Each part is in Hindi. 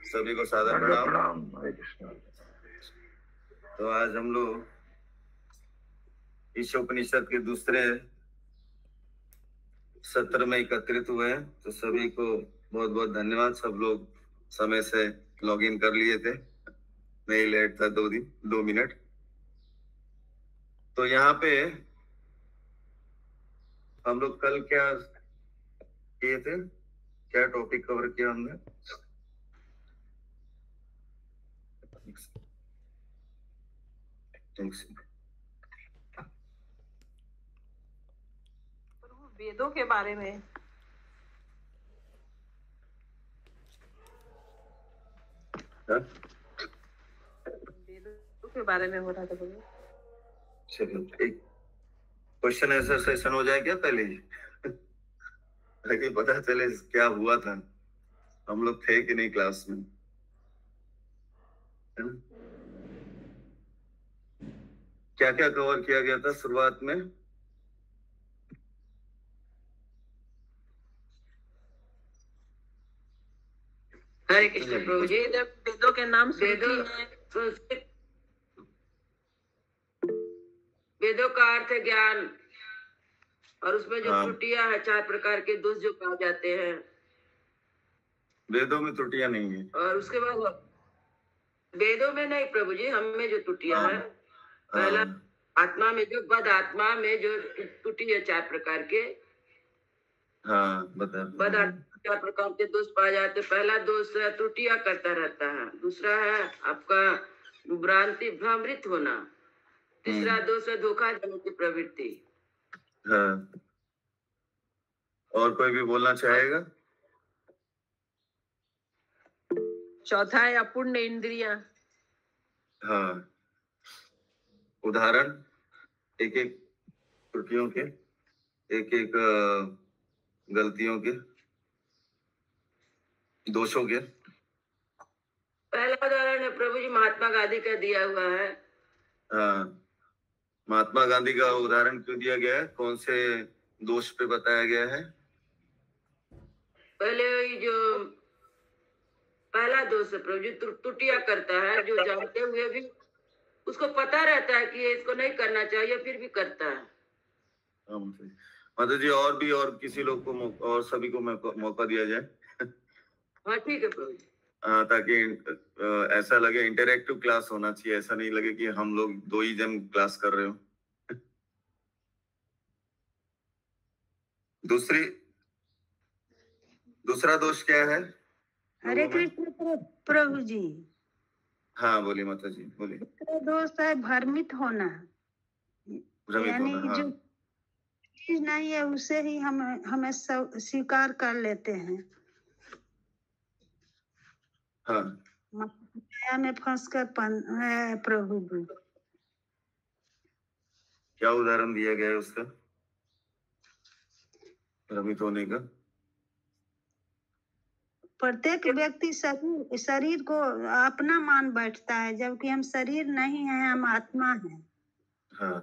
सभी को सादर प्रणाम। हरे कृष्ण। तो आज हम लोग ईश उपनिषद के दूसरे सत्र में एकत्रित हुए हैं। तो सभी को बहुत बहुत धन्यवाद। सब लोग समय से लॉग इन कर लिए थे, नहीं लेट था 2 मिनट। तो यहाँ पे हम लोग कल क्या किए थे, क्या टॉपिक कवर किया हमने? वेदों के बारे में। वेदों के बारे में हो रहा था। चलो एक क्वेश्चन आंसर सेशन हो जाए क्या पहले ही ताकि पता चले क्या हुआ था, हम लोग थे कि नहीं क्लास में, है ना? क्या क्या कवर किया गया था शुरुआत में? हरे कृष्ण प्रभु जी। वेदों के नाम वेदों का अर्थ है ज्ञान, और उसमें जो त्रुटियां है 4 प्रकार के दोष जो पाए जाते हैं। वेदों में त्रुटियां नहीं है। और उसके बाद वेदों में नहीं प्रभु जी, हम में जो त्रुटियां है, पहला आत्मा में जो बद आत्मा में जो त्रुटि है 4 प्रकार के। बद आत्मा 4 प्रकार के दोष पाए जाते। पहला दोष है त्रुटियां करता रहता है। दूसरा है आपका भ्रांति भ्रमित होना। तीसरा दोष है धोखा देने की प्रवृत्ति। और कोई भी बोलना चाहेगा? चौथा है अपूर्ण इंद्रियां। हाँ, उदाहरण एक एक त्रुटियों के, एक एक गलतियों के, दोषों के। पहला उदाहरण है प्रभु जी महात्मा गांधी का दिया हुआ है। हाँ, महात्मा गांधी का उदाहरण क्यों दिया गया है? कौन से दोष पे बताया गया है? पहले जो पहला दोष है प्रभु जी त्रुटियां करता है, जो जानते हुए भी उसको पता रहता है कि ये इसको नहीं करना चाहिए, फिर भी करता है। माता जी और किसी लोग को और सभी को मौका दिया जाए। हाँ ठीक है प्रभु जी। ताकि ऐसा लगे इंटरैक्टिव क्लास होना चाहिए, ऐसा नहीं लगे कि हम लोग 2 ही जन क्लास कर रहे हो। दूसरा दोष क्या है? हरे कृष्ण प्रभु जी। हाँ बोलिए माता जी, बोलिए। दूसरा दोष है भ्रमित होना, यानी जो चीज नहीं है उसे ही हमें स्वीकार कर लेते हैं। हाँ, माया में फंसकर प्रभु जी। क्या उदाहरण दिया गया है उसका भ्रमित होने का? प्रत्येक व्यक्ति शरीर को अपना मान बैठता है, जबकि हम शरीर नहीं है, हम आत्मा हैं। हाँ,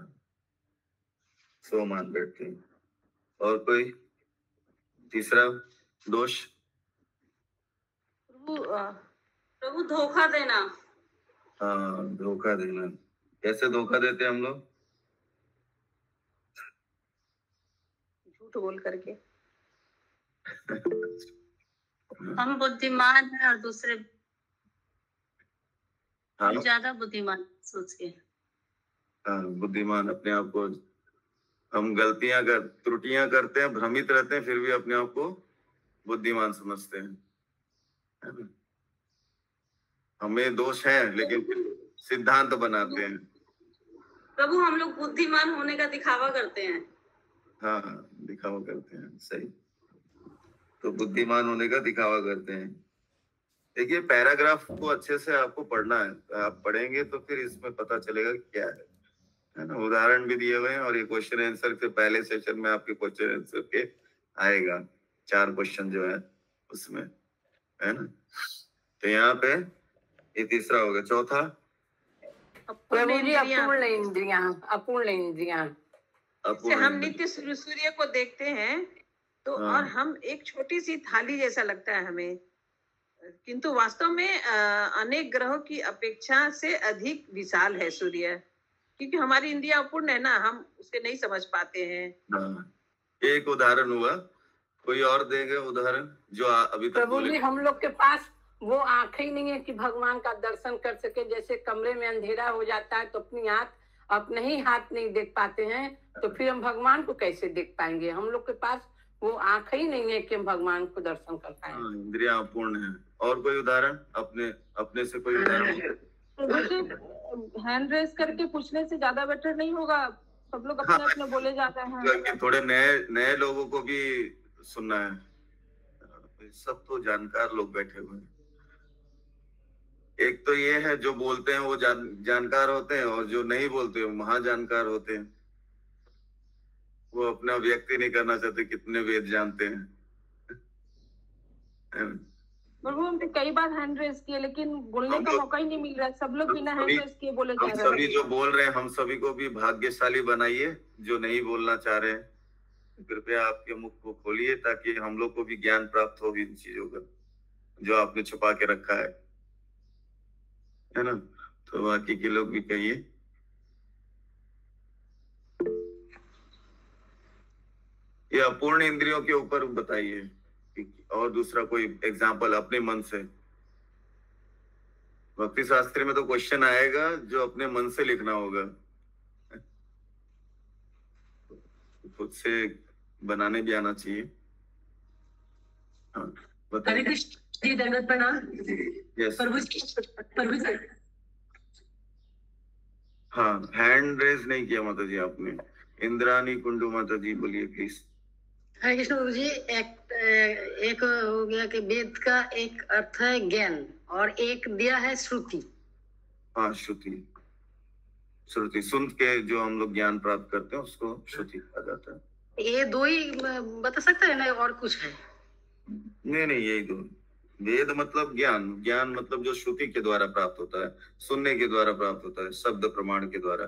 सो मान बैठते हैं। और कोई तीसरा दोष? प्रभु धोखा देना। हाँ, धोखा देना। कैसे धोखा देते हैं हम लोग? झूठ बोल करके। हम बुद्धिमान हैं और दूसरे ज्यादा बुद्धिमान सोच के। हाँ, बुद्धिमान अपने आप को, हम त्रुटियां करते हैं, भ्रमित रहते हैं, फिर भी अपने आप को बुद्धिमान समझते हैं, है ना? हमें दोष है लेकिन सिद्धांत बनाते हैं। प्रभु हम लोग बुद्धिमान होने का दिखावा करते हैं। हाँ, दिखावा करते हैं, सही। तो बुद्धिमान होने का दिखावा करते हैं। देखिए पैराग्राफ को अच्छे से आपको पढ़ना है, आप पढ़ेंगे तो फिर इसमें पता चलेगा क्या है ना? उदाहरण भी दिए हुए हैं, और ये क्वेश्चन आंसर के पहले सेशन में आपके क्वेश्चन आंसर के आएगा 4 क्वेश्चन जो है उसमें, है ना? तो यहाँ पे ये तीसरा होगा। चौथा अपूर्ण इंद्रियां। जैसे हम नित्य सूर्य को देखते हैं तो और हम एक छोटी सी थाली जैसा लगता है हमें, किंतु वास्तव में अनेक ग्रहों की अपेक्षा से अधिक विशाल है सूर्य, क्योंकि हमारी इंद्रियां अपूर्ण है ना, हम उसे नहीं समझ पाते हैं। हाँ, एक उदाहरण हुआ, कोई और देंगे उदाहरण जो अभी तक प्रभु बोले? जी, हम लोग के पास वो आंखें ही नहीं है कि भगवान का दर्शन कर सके। जैसे कमरे में अंधेरा हो जाता है तो अपनी आंख अपने ही हाथ नहीं देख पाते हैं, तो फिर हम भगवान को कैसे देख पाएंगे? हम लोग के पास वो आंख ही नहीं है कि हम भगवान को दर्शन कर पाए। इंद्रियां अपूर्ण है। और कोई उदाहरण अपने से कोई उदाहरण? हैंड रेस करके पूछने से ज्यादा बेटर नहीं होगा? सब लोग अपने अपने बोले जाते हैं। थोड़े नए लोगों को भी सुनना है। सब तो जानकार लोग बैठे हुए हैं। एक तो ये है जो बोलते हैं वो जानकार होते हैं, और जो नहीं बोलते वो महाजानकार होते हैं। वो अपना व्यक्ति नहीं करना चाहते कितने वेद जानते हैं। प्रभु, हमने कई बार हैंड रेस किए लेकिन बोलने का मौका ही नहीं मिल रहा है। सब लोग बिना हैंड रेस किए बोले जा रहे हैं। हम सभी जो बोल रहे हैं, हम सभी को भी भाग्यशाली बनाइए। जो नहीं बोलना चाह रहे हैं, कृपया आपके मुख को खोलिए ताकि हम लोग को भी ज्ञान प्राप्त हो इन चीजों का जो आपने छुपा के रखा है ना। तो बाकी के लोग भी कहिए। ये अपूर्ण इंद्रियों के ऊपर बताइए, और दूसरा कोई एग्जाम्पल अपने मन से। भक्ति शास्त्र में तो क्वेश्चन आएगा जो अपने मन से लिखना होगा, खुद से बनाने भी आना चाहिए। हाँ, हरे कृष्ण जी, दंडवत प्रणाम। यस प्रभु जी। हाँ, हैंड रेज नहीं किया माता जी आपने। इंद्रानी कुंडू माता जी, बोलिए प्लीज। हरे कृष्ण प्रभु जी। एक हो गया कि वेद का एक अर्थ है ज्ञान, और एक दिया है श्रुति। हाँ, श्रुति सुन के जो हम लोग ज्ञान प्राप्त करते हैं उसको श्रुति कहा जाता है। ये दो ही बता सकते हैं ना, और कुछ है? नहीं, यही दो। वेद मतलब ज्ञान मतलब जो श्रुति के द्वारा प्राप्त होता है, सुनने के द्वारा प्राप्त होता है, शब्द प्रमाण के द्वारा।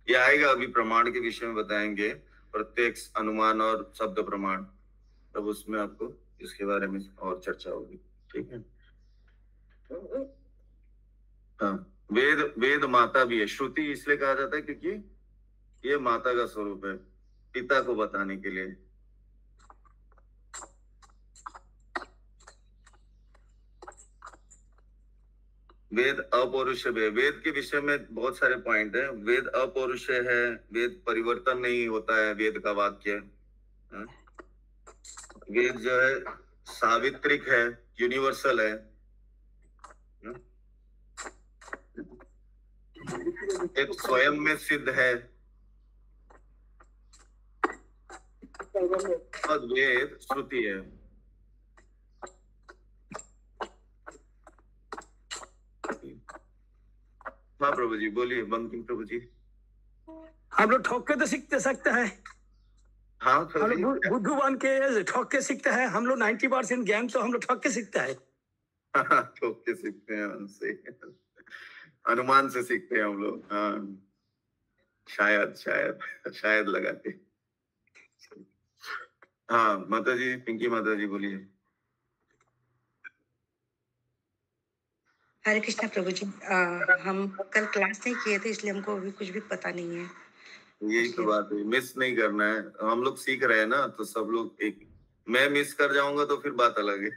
ये आएगा, अभी प्रमाण के विषय में बताएंगे, प्रत्यक्ष, अनुमान और शब्द प्रमाण। तब उसमें आपको इसके बारे में और चर्चा होगी, ठीक है। हाँ, वेद माता भी है। श्रुति इसलिए कहा जाता है क्योंकि ये माता का स्वरूप है, पिता को बताने के लिए। वेद अपौरुषेय है। वेद के विषय में बहुत सारे पॉइंट है। वेद अपौरुषेय है, वेद परिवर्तन नहीं होता है, वेद का वाक्य। वेद जो है सावित्रिक है, यूनिवर्सल है। एक स्वयं में सिद्ध है। और वेद श्रुति है। हाँ प्रभु जी, बोलिए। बंकिम प्रभु जी। हम लोग ठोक के तो सीखते सकते हैं। हाँ, हम लोग बुद्धू बन के ठोक के सीखते हैं। हम लोग 90% ज्ञान तो हम लोग ठोक के सीखते हैं। ठोक के सीखते हैं, उनसे अनुमान से सीखते हैं हम लोग। हाँ, शायद लगा के। हाँ माता जी, पिंकी माता जी, बोलिए। हरे कृष्णा प्रभु जी। हम कल क्लास नहीं किए थे, इसलिए हमको अभी कुछ भी पता नहीं है। यही तो बात है, मिस नहीं करना है। हम लोग सीख रहे हैं ना, तो सब लोग एक। मैं मिस कर जाऊंगा तो फिर बात अलग है।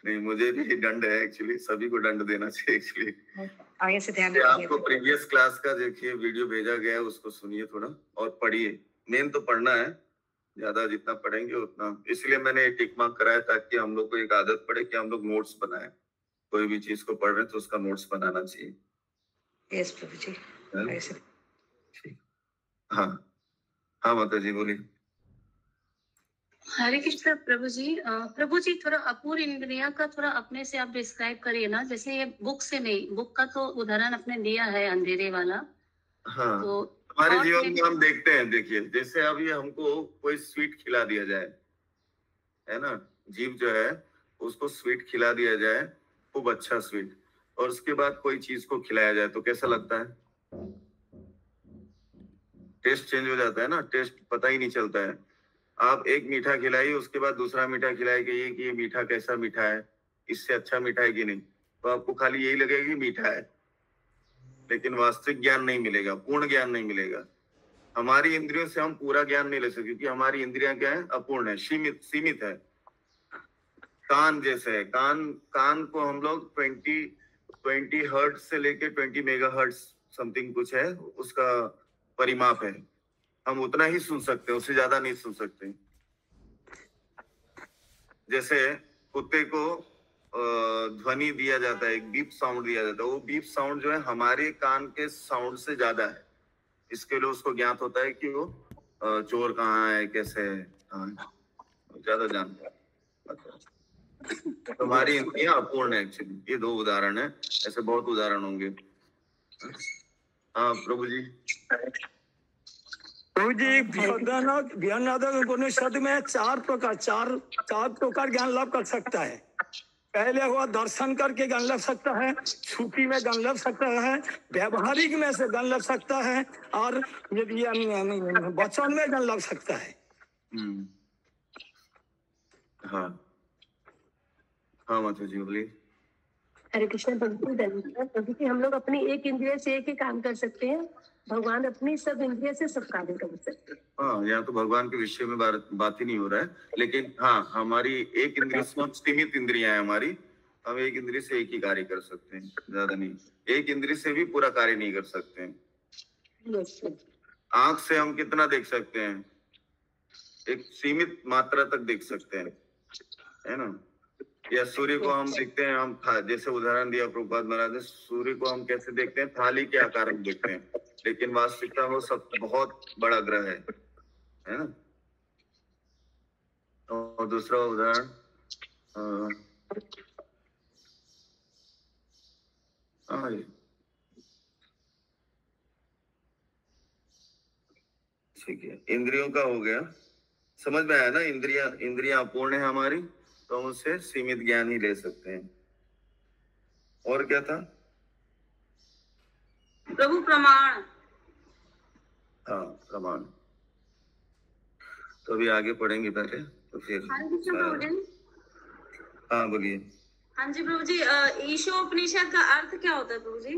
नहीं, मुझे भी दंड है एक्चुअली, सभी को दंड देना चाहिए एक्चुअली। आगे से ध्यान रखिए। आपको प्रीवियस क्लास का देखिए वीडियो भेजा गया है, उसको सुनिए थोड़ा और पढ़िए। मेन तो पढ़ना है, ज्यादा जितना पढ़ेंगे उतना। इसलिए मैंने टिक मार्क कराया ताकि हम लोग को एक आदत पड़े कि हम लोग नोट्स बनाएं। कोई भी चीज को पढ़ रहे हैं तो उसका नोट्स बनाना चाहिए। यस प्रभु जी। हाँ माता जी, बोलिए। हरे कृष्ण प्रभु जी। प्रभु जी, थोड़ा अपूर्ण इंद्रिया का थोड़ा अपने से आप डिस्क्राइब करिए ना। जैसे ये बुक से नहीं, बुक का तो उदाहरण आपने दिया है अंधेरे वाला। हाँ, तो हमारे जीवन में हम देखते हैं। देखिए, जैसे अभी हमको कोई स्वीट खिला दिया जाए, है ना, जीव जो है उसको स्वीट खिला दिया जाए, खूब अच्छा स्वीट, और उसके बाद कोई चीज को खिलाया जाए तो कैसा लगता है? टेस्ट चेंज हो जाता है ना, टेस्ट पता ही नहीं चलता है। आप एक मीठा खिलाइए, उसके बाद दूसरा मीठा खिलाइए कि ये मीठा कैसा मीठा है, इससे अच्छा मीठा है कि नहीं, तो आपको खाली यही लगेगा कि मीठा है, लेकिन वास्तविक ज्ञान नहीं मिलेगा, पूर्ण ज्ञान नहीं मिलेगा। हमारी इंद्रियों से हम पूरा ज्ञान नहीं ले सकते, क्योंकि हमारी इंद्रियां क्या है, अपूर्ण है, सीमित है। कान जैसे है, कान को हम लोग 20 हर्ट्ज से लेके 20 मेगा हर्ट्ज समथिंग कुछ है, उसका परिमाप है। हम उतना ही सुन सकते हैं, उससे ज्यादा नहीं सुन सकते। जैसे कुत्ते को ध्वनि दिया जाता है, एक बीप साउंड दिया जाता है, वो बीप साउंड जो है हमारे कान के साउंड से ज्यादा है। इसके लिए उसको ज्ञात होता है कि वो चोर कहाँ है, कैसे है, कहाँ है, ज्यादा जानता है। हमारी इंद्रियां अपूर्ण है एक्चुअली। ये 2 उदाहरण है, ऐसे बहुत उदाहरण होंगे। हाँ प्रभु जी। प्रभु जी, बृहन्नाथ उपनिषद में 4 प्रकार ज्ञान लाभ कर सकता है। पहले हुआ दर्शन करके ज्ञान लग सकता है, छुट्टी में ज्ञान लग सकता है, व्यवहारिक में से ज्ञान लग सकता है, और वचन में ज्ञान लग सकता है। हाँ हाँ माता जी बोलिए। हरे कृष्ण। प्रभु जी, हम लोग अपनी एक इंद्रिय से एक ही काम कर सकते हैं, भगवान अपनी सब इंद्रिय से सब कार्य कर सकते हैं। हाँ, यहाँ तो भगवान के विषय में बात ही नहीं हो रहा है, लेकिन हाँ हमारी एक इंद्रिय सीमित इंद्रियां है हमारी, हम एक इंद्रिय से एक ही कार्य कर सकते हैं, ज्यादा नहीं। एक इंद्रिय से भी पूरा कार्य नहीं कर सकते हैं। आंख से हम कितना देख सकते हैं, एक सीमित मात्रा तक देख सकते हैं, है ना। या सूर्य को हम देखते हैं, हम जैसे उदाहरण दिया प्रभुपाद महाराज ने, सूर्य को हम कैसे देखते हैं, थाली के आकार में देखते हैं, लेकिन वास्तविकता वो सब बहुत बड़ा ग्रह है ना। और दूसरा उदाहरण ठीक है, इंद्रियों का हो गया, समझ में आया ना। इंद्रियां अपूर्ण है हमारी, तो हम उससे सीमित ज्ञान ही ले सकते हैं। और क्या था प्रभु? प्रमाण। हाँ प्रमाण, तो अभी आगे पढ़ेंगे पहले, तो फिर हाँ बोलिए। हाँ जी प्रभु जी, ईशोपनिषद का अर्थ क्या होता है प्रभु जी?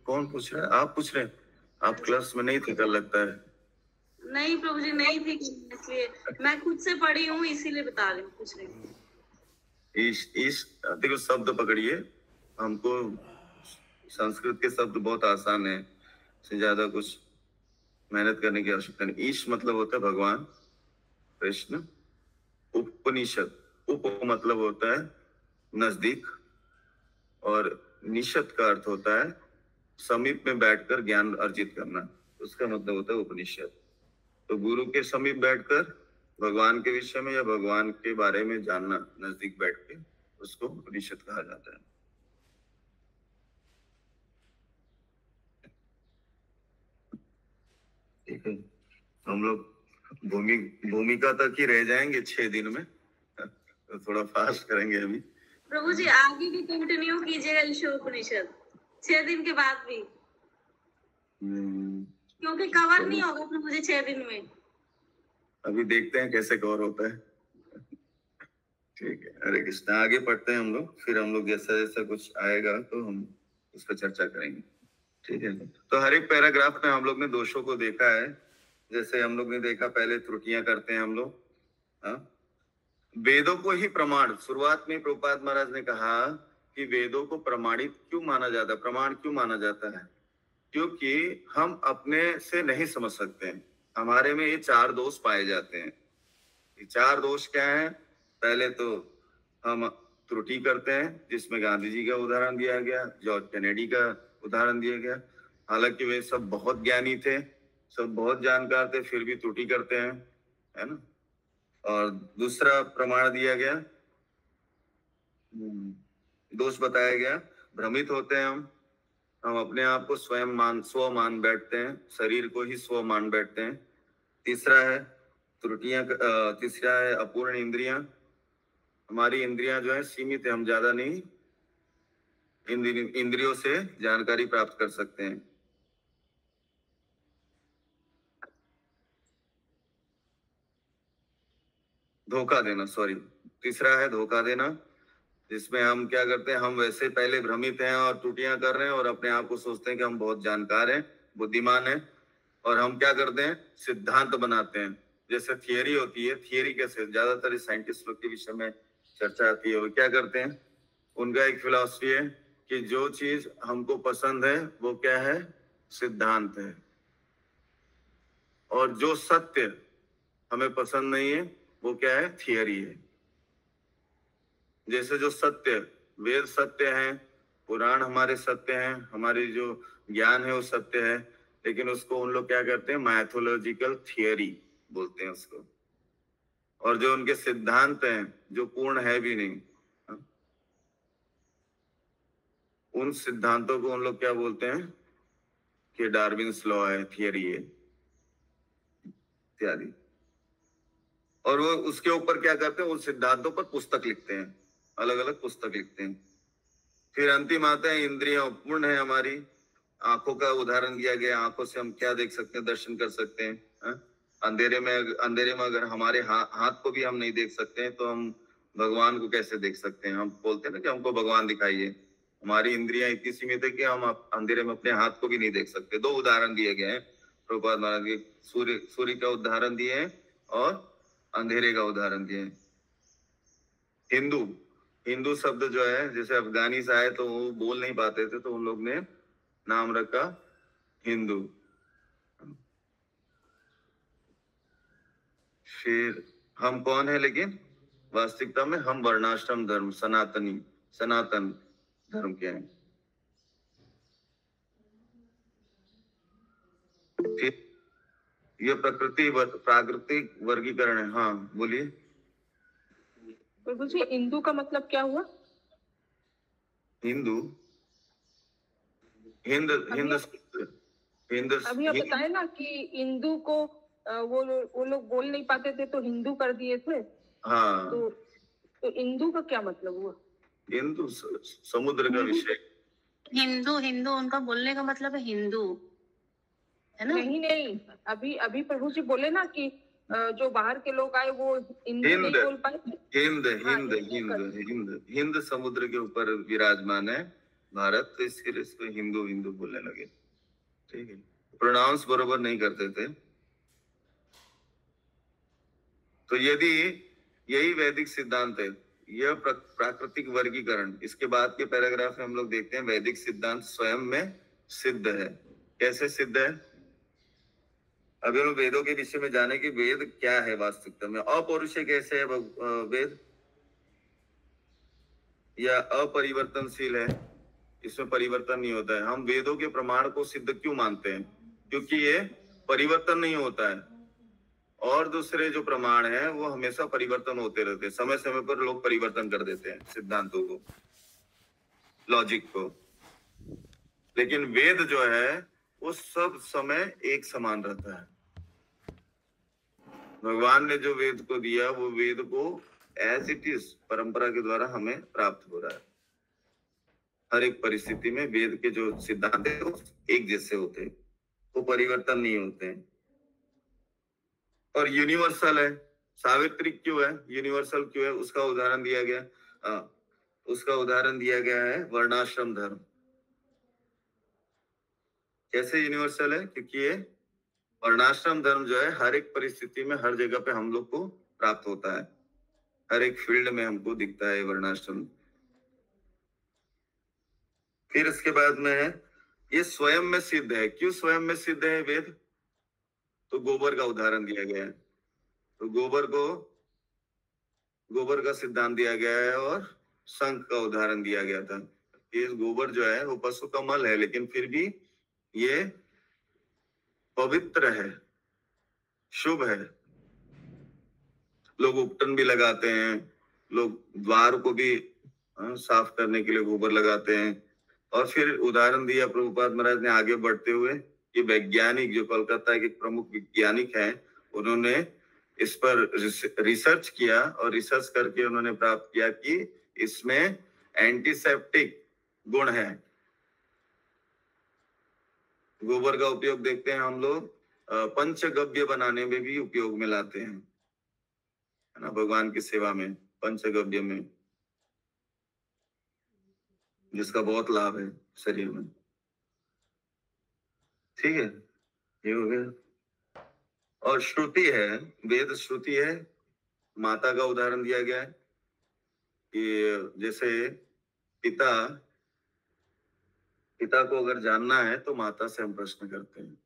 कौन पूछ रहा है? आप पूछ रहे हैं? आप क्लास में नहीं थे कल लगता है। नहीं प्रभु जी, नहीं थी, इसलिए मैं खुद से पढ़ी हूँ, इसीलिए बता रही हूँ, पूछ रही हूँ। देखो शब्द पकड़िए, हमको संस्कृत के शब्द बहुत आसान है, इससे ज्यादा कुछ मेहनत करने की आवश्यकता नहीं। ईश मतलब होता है भगवान कृष्ण, उपनिषद, उप मतलब होता है नजदीक, और निषद का अर्थ होता है समीप में बैठकर ज्ञान अर्जित करना, उसका मतलब होता है उपनिषद। तो गुरु के समीप बैठकर भगवान के विषय में या भगवान के बारे में जानना, नजदीक बैठ के, उसको उपनिषद कहा जाता है। ठीक है, हम लोग भूमिका तक ही रह जाएंगे 6 दिन में, तो थोड़ा फास्ट करेंगे अभी। प्रभु जी आगे भी कंटिन्यू कीजिएगा ईशोपनिषद 6 दिन के बाद भी, क्योंकि कवर नहीं होगा प्रभु जी 6 दिन में। अभी देखते हैं कैसे कवर होता है। ठीक है, हरे कृष्ण। आगे पढ़ते हैं हम लोग, फिर हम लोग जैसा जैसा कुछ आएगा तो हम उस पर चर्चा करेंगे। ठीक है, तो हर एक पैराग्राफ में हम लोग ने दोषों को देखा है। जैसे हम लोग ने देखा, पहले त्रुटियां करते हैं हम लोग। वेदों को ही प्रमाण, शुरुआत में प्रभुपाद महाराज ने कहा कि वेदों को प्रमाणित क्यों माना जाता है, प्रमाण क्यों माना जाता है, क्योंकि हम अपने से नहीं समझ सकते हैं, हमारे में ये 4 दोष पाए जाते हैं। ये 4 दोष क्या है? पहले तो हम त्रुटि करते हैं, जिसमें गांधी जी का उदाहरण दिया गया, जॉर्ज कैनेडी का उदाहरण दिया गया। हालांकि वे सब बहुत ज्ञानी थे, सब बहुत जानकार थे, फिर भी त्रुटि करते हैं, है ना। और दूसरा प्रमाण दिया गया, दोष बताया गया, भ्रमित होते हैं हम अपने आप को स्व मान बैठते हैं, शरीर को ही स्व मान बैठते हैं। तीसरा है त्रुटियां, तीसरा है अपूर्ण इंद्रियां। हमारी इंद्रियां जो है सीमित है, हम ज्यादा नहीं इंद्रियों से जानकारी प्राप्त कर सकते हैं। धोखा देना, सॉरी, तीसरा है धोखा देना, जिसमें हम क्या करते हैं, हम वैसे पहले भ्रमित हैं और त्रुटियां कर रहे हैं और अपने आप को सोचते हैं कि हम बहुत जानकार हैं, बुद्धिमान हैं, और हम क्या करते हैं, सिद्धांत बनाते हैं। जैसे थियरी होती है, थियरी कैसे ज्यादातर साइंटिस्ट लोग के विषय में चर्चा आती है, वो क्या करते हैं, उनका एक फिलॉसफी है कि जो चीज हमको पसंद है वो क्या है, सिद्धांत है, और जो सत्य हमें पसंद नहीं है वो क्या है, थियरी है। जैसे जो सत्य, वेद सत्य हैं, पुराण हमारे सत्य हैं, हमारी जो ज्ञान है वो सत्य है, लेकिन उसको उन लोग क्या करते हैं, मैथोलॉजिकल थियरी बोलते हैं उसको। और जो उनके सिद्धांत हैं जो पूर्ण है भी नहीं, उन सिद्धांतों को उन लोग क्या बोलते हैं कि डार्विन्स लॉ है, थियरी है इत्यादि। और वो उसके ऊपर क्या करते हैं, उन सिद्धांतों पर पुस्तक लिखते हैं, अलग अलग पुस्तक लिखते हैं। फिर अंतिम आता है इंद्रियां पूर्ण है हमारी, आंखों का उदाहरण दिया गया, आंखों से हम क्या देख सकते हैं, दर्शन कर सकते हैं, अंधेरे में अगर हमारे हाथ को भी हम नहीं देख सकते हैं तो हम भगवान को कैसे देख सकते हैं। हम बोलते हैं ना कि हमको भगवान दिखाइए, हमारी इंद्रियां इतनी सीमित है कि हम अंधेरे में अपने हाथ को भी नहीं देख सकते। दो उदाहरण दिए गए हैं प्रभुपाद महाराज के, सूर्य का उदाहरण दिए हैं और अंधेरे का उदाहरण दिए हैं। हिंदू शब्द जो है, जैसे अफगानी से आए तो वो बोल नहीं पाते थे तो उन लोग ने नाम रखा हिंदू। फिर हम कौन है, लेकिन वास्तविकता में हम वर्णाश्रम धर्म, सनातन धर्म के हैं। फिर ये प्राकृतिक वर्गीकरण है। हाँ बोलिए। प्रभु जी, हिंदू का मतलब क्या हुआ? हिंद अभी आप बताए ना कि हिंदू को वो लोग बोल नहीं पाते थे तो हिंदू कर दिए थे। हाँ, तो हिंदू का क्या मतलब हुआ? हिंदू समुद्र का विषय। हिंदू उनका बोलने का मतलब है हिंदू, है ना? नहीं, अभी प्रभु जी बोले ना कि जो बाहर के लोग आए वो हिंदी नहीं बोल पाए। हिंद समुद्र के ऊपर विराजमान है भारत, तो इसलिए इसको हिंदू बोलने लगे। ठीक है, प्रोनाउंस बरोबर नहीं करते थे। तो यदि यही वैदिक सिद्धांत है, यह प्राकृतिक वर्गीकरण, इसके बाद के पैराग्राफ में हम लोग देखते हैं वैदिक सिद्धांत स्वयं में सिद्ध है। कैसे सिद्ध है? अभी हम वेदों के विषय में जाने कि वेद क्या है वास्तविकता में। अपौरुषेय कैसे है वेद, या अपरिवर्तनशील है, इसमें परिवर्तन नहीं होता है। हम वेदों के प्रमाण को सिद्ध क्यों मानते हैं? क्योंकि ये परिवर्तन नहीं होता है, और दूसरे जो प्रमाण है वो हमेशा परिवर्तन होते रहते हैं। समय समय पर लोग परिवर्तन कर देते हैं सिद्धांतों को, लॉजिक को, लेकिन वेद जो है वो सब समय एक समान रहता है। भगवान ने जो वेद को दिया वो वेद को एज इट इज परंपरा के द्वारा हमें प्राप्त हो रहा है। हर एक परिस्थिति में वेद के जो सिद्धांत है वो एक जैसे होते हैं, वो परिवर्तन नहीं होते हैं, और यूनिवर्सल है। सावित्री क्यों है, यूनिवर्सल क्यों है, उसका उदाहरण दिया गया। उसका उदाहरण दिया गया है वर्णाश्रम धर्म। कैसे यूनिवर्सल है? क्योंकि ये वर्णाश्रम धर्म जो है हर एक परिस्थिति में हर जगह पे हम लोग को प्राप्त होता है, हर एक फील्ड में हमको दिखता है वर्णाश्रम। फिर इसके बाद में है ये स्वयं में सिद्ध है। क्यों स्वयं में सिद्ध है वेद? तो गोबर का उदाहरण दिया गया है, तो गोबर का सिद्धांत दिया गया है, और शंख का उदाहरण दिया गया था। ये गोबर जो है वो पशु का मल है, लेकिन फिर भी ये पवित्र है, शुभ है। लोग उपटन भी लगाते हैं, लोग द्वार को भी साफ करने के लिए गोबर लगाते हैं। और फिर उदाहरण दिया प्रभुपाद महाराज ने आगे बढ़ते हुए कि वैज्ञानिक जो कोलकाता के प्रमुख वैज्ञानिक हैं, उन्होंने इस पर रिसर्च किया, और रिसर्च करके उन्होंने प्राप्त किया कि इसमें एंटीसेप्टिक गुण है। गोबर का उपयोग देखते हैं हम लोग पंचगव्य बनाने में भी उपयोग में लाते हैं, है ना, भगवान की सेवा में। पंचगव्य में, जिसका बहुत लाभ है शरीर में। ठीक है, ये हो गया। और श्रुति है, वेद श्रुति है, माता का उदाहरण दिया गया है कि जैसे पिता को अगर जानना है तो माता से हम प्रश्न करते हैं,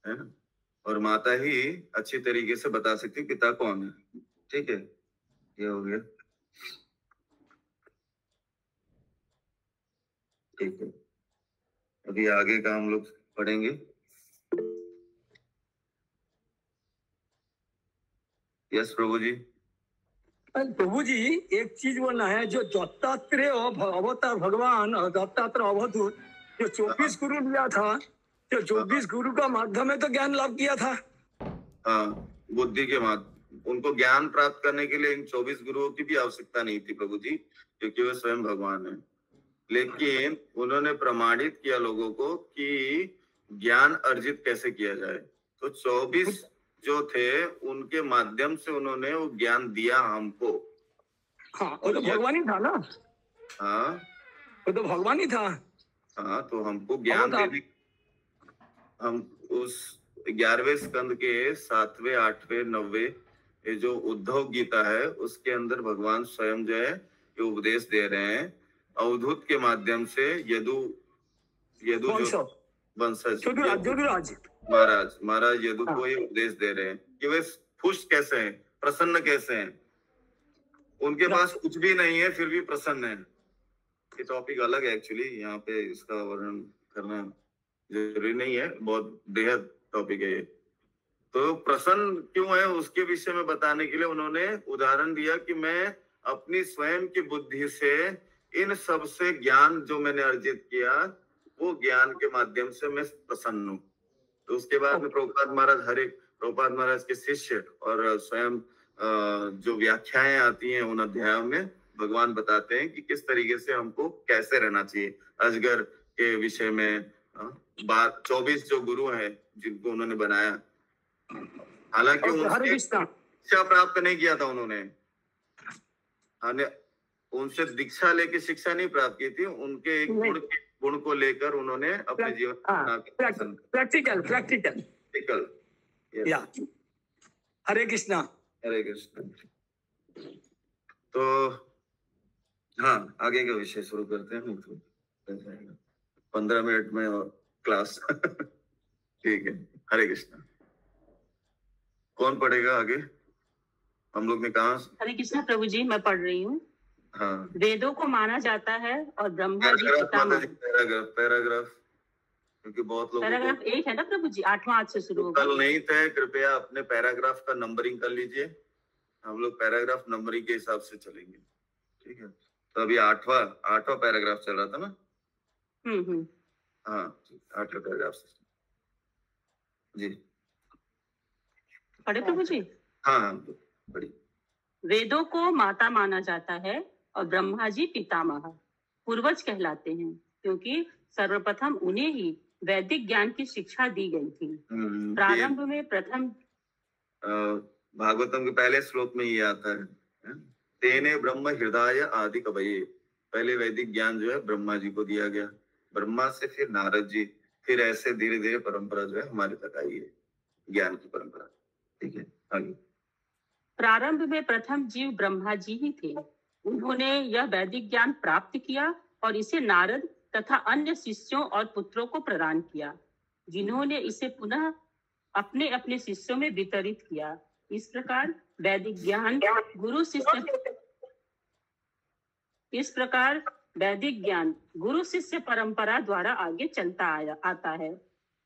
है ना, और माता ही अच्छी तरीके से बता सकती है पिता कौन है। ठीक है, ये हो गया। ठीक है, अभी आगे का हम लोग पढ़ेंगे। यस प्रभु जी। प्रभु जी, एक चीज बोलना है, जो दत्तात्रेय अवतार भगवान और दत्तात्रेय अवधूत जो 24 गुरु लिया था, जो 24 गुरु का माध्यम में तो ज्ञान लाभ किया था। हाँ, बुद्धि के माध्यम, उनको ज्ञान प्राप्त करने के लिए इन 24 गुरुओं की भी आवश्यकता नहीं थी प्रभु जी, क्योंकि वे स्वयं भगवान है। लेकिन उन्होंने प्रमाणित किया लोगों को कि ज्ञान अर्जित कैसे किया जाए। तो 24 जो थे उनके माध्यम से उन्होंने वो ज्ञान दिया हमको। हाँ, वो तो भगवान ही था ना। हाँ, वो तो भगवान ही था। हाँ, तो हमको ज्ञान देने, हम उस 11वें स्कंद के 7वें, 8वें, 9वें ये जो उद्धव गीता है उसके अंदर भगवान स्वयं जो है ये उपदेश दे रहे हैं अवधूत के माध्यम से। यदु जो वंशज महाराज यदु को ये उपदेश दे रहे हैं कि वे खुश कैसे हैं, प्रसन्न कैसे हैं। उनके पास कुछ भी नहीं है फिर भी प्रसन्न है। ये टॉपिक अलग है एक्चुअली, यहाँ पे इसका वर्णन करना जरूरी नहीं है, बहुत बेहद टॉपिक है ये। तो प्रसन्न क्यों है उसके विषय में बताने के लिए उन्होंने उदाहरण दिया कि मैं अपनी स्वयं की बुद्धि से इन सब से ज्ञान जो मैंने अर्जित किया वो ज्ञान के माध्यम से मैं प्रसन्न हूँ। तो उसके बाद में प्रभुपाद महाराज के शिष्य और स्वयं जो व्याख्याएं आती हैं उन अध्यायों में भगवान बताते हैं कि किस तरीके से हमको कैसे रहना चाहिए। अजगर के विषय में 24 जो गुरु हैं जिनको उन्होंने बनाया, हालांकि उनसे शिक्षा प्राप्त नहीं किया था उन्होंने, उनसे दीक्षा लेके शिक्षा नहीं प्राप्त की थी, उनके एक गुण को लेकर उन्होंने अपने जीवन प्रैक्टिकल। हरे कृष्णा। हरे कृष्णा। तो हाँ, आगे का विषय शुरू करते हैं। तो 15 मिनट में और क्लास ठीक है। हरे कृष्णा। कौन पढ़ेगा आगे? हम लोग ने कहा हरे कृष्णा प्रभु जी, मैं पढ़ रही हूँ। हाँ, वेदों को माना जाता है और ब्रह्मा जी पैराग्राफ क्योंकि बहुत लोग पैराग्राफ 1 है ना प्रभु जी, 8वां आज से शुरू होगा। कल नहीं थे, कृपया अपने पैराग्राफ का नंबरिंग कर लीजिए। हम लोग पैराग्राफ नंबरिंग के हिसाब से चलेंगे, ठीक है। तो अभी 8वां पैराग्राफ चल रहा था ना। हाँ, 8वें पैराग्राफ से जी पढ़े प्रभु जी। हाँ, पढ़ी। वेदों को माता माना जाता है और ब्रह्मा जी पितामह पूर्वज कहलाते हैं, क्योंकि सर्वप्रथम उन्हें ही वैदिक ज्ञान की शिक्षा दी गई थी। प्रारंभ में प्रथम भागवतम के पहले श्लोक में ये आता है, तेने ब्रह्म हृदय आदि कवये। पहले वैदिक ज्ञान जो है ब्रह्मा जी को दिया गया, ब्रह्मा से फिर नारद जी, फिर ऐसे धीरे धीरे परंपरा जो है हमारे तक आई है, ज्ञान की परंपरा। ठीक है, आगे। प्रारंभ में प्रथम जीव ब्रह्मा जी ही थे। उन्होंने यह वैदिक ज्ञान प्राप्त किया और इसे नारद तथा अन्य शिष्यों और पुत्रों को प्रदान किया, जिन्होंने इसे पुनः अपने अपने शिष्यों में वितरित किया। इस प्रकार वैदिक ज्ञान गुरु शिष्य परंपरा द्वारा आगे चलता आता है।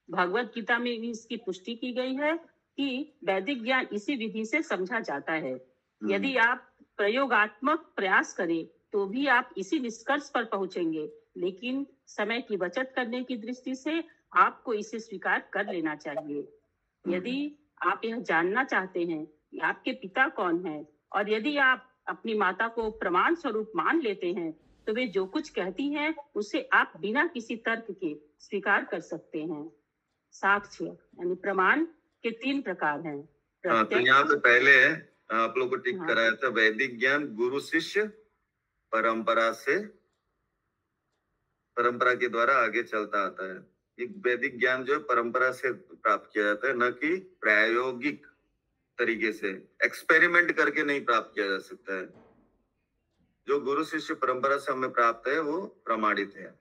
भगवत गीता में भी इसकी पुष्टि की गई है कि वैदिक ज्ञान इसी विधि से समझा जाता है। यदि आप प्रयोगात्मक प्रयास करें तो भी आप इसी निष्कर्ष पर पहुंचेंगे, लेकिन समय की बचत करने की दृष्टि से आपको इसे स्वीकार कर लेना चाहिए। यदि आप यह जानना चाहते हैं कि आपके पिता कौन है और यदि आप अपनी माता को प्रमाण स्वरूप मान लेते हैं तो वे जो कुछ कहती हैं उसे आप बिना किसी तर्क के स्वीकार कर सकते हैं। साक्ष्य यानी प्रमाण के 3 प्रकार हैं। तो यहाँ पे पहले आप लोग को टिक हाँ। कराया था, वैदिक ज्ञान गुरु शिष्य परंपरा से, परंपरा के द्वारा आगे चलता आता है। एक वैदिक ज्ञान जो है परंपरा से प्राप्त किया जाता है, न कि प्रायोगिक तरीके से, एक्सपेरिमेंट करके नहीं प्राप्त किया जा सकता है। जो गुरु शिष्य परंपरा से हमें प्राप्त है वो प्रमाणित है।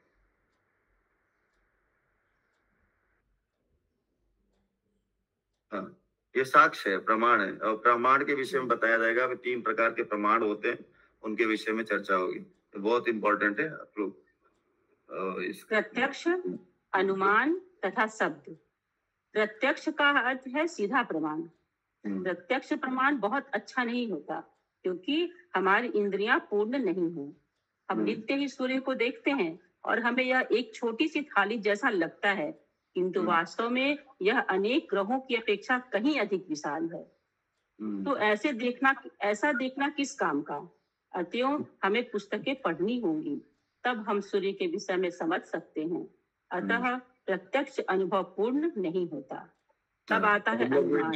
हाँ, ये साक्ष्य है, प्रमाण है। और प्रमाण के विषय में बताया जाएगा कि 3 प्रकार के प्रमाण होते हैं, उनके विषय में चर्चा होगी। तो बहुत इंपॉर्टेंट है आप लोग प्रत्यक्ष, अनुमान तथा शब्द। प्रत्यक्ष का अर्थ है सीधा प्रमाण। प्रत्यक्ष प्रमाण बहुत अच्छा नहीं होता क्योंकि हमारी इंद्रियां पूर्ण नहीं है। हम नित्य ही सूर्य को देखते हैं और हमें यह एक छोटी सी थाली जैसा लगता है, किंतु वास्तव में यह अनेक ग्रहों की अपेक्षा कहीं अधिक विशाल है। तो ऐसा देखना किस काम का? अतएव हमें पुस्तकें पढ़नी होंगी, तब हम सूर्य के विषय में समझ सकते हैं। अतः प्रत्यक्ष अनुभव पूर्ण नहीं होता। तब आता है अनुमान।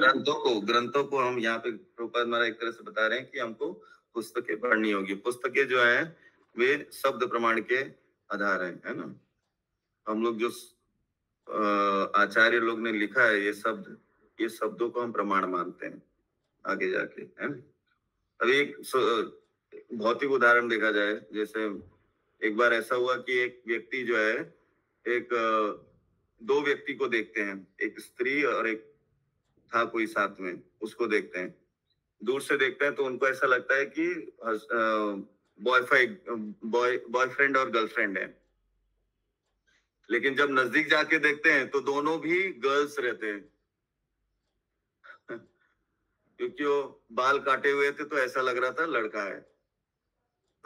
ग्रंथों को हम यहाँ पे प्रभुपाद महाराज एक तरह से बता रहे हैं कि हमको पुस्तकें पढ़नी होगी। पुस्तकें जो है वे शब्द प्रमाण के आधार है ना। हम लोग जो आचार्य लोग ने लिखा है ये शब्दों को हम प्रमाण मानते हैं आगे जाके, है ना। अभी एक भौतिक उदाहरण देखा जाए, जैसे एक बार ऐसा हुआ कि एक व्यक्ति जो है, दो व्यक्ति को देखते हैं, एक स्त्री और एक था कोई साथ में, उसको देखते हैं। दूर से देखते हैं तो उनको ऐसा लगता है कि बॉयफ्रेंड और गर्लफ्रेंड है, लेकिन जब नजदीक जाके देखते हैं तो दोनों भी गर्ल्स रहते हैं क्योंकि वो बाल काटे हुए थे तो ऐसा लग रहा था लड़का है।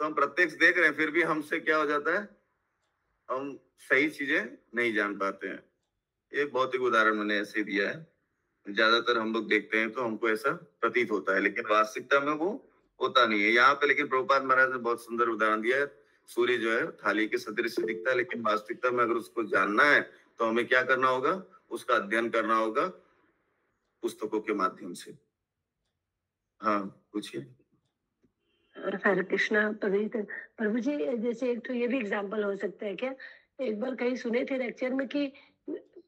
तो हम प्रत्यक्ष देख रहे हैं, फिर भी हमसे क्या हो जाता है, हम सही चीजें नहीं जान पाते हैं। ये भौतिक उदाहरण मैंने ऐसे दिया है। ज्यादातर हम लोग देखते हैं तो हमको ऐसा प्रतीत होता है, लेकिन वास्तविकता में वो होता नहीं है। यहाँ पे लेकिन प्रभुपाद महाराज ने बहुत सुंदर उदाहरण दिया है। सूर्य जो है थाली के सदृश दिखता है, लेकिन वास्तविकता में अगर उसको जानना है तो हमें क्या करना होगा, उसका अध्ययन करना होगा पुस्तकों के माध्यम से। हाँ, पूछिए। हरे कृष्णा प्रभु जी, जैसे एक तो ये भी एग्जाम्पल हो सकता है क्या, एक बार कहीं सुने थे लेक्चर में कि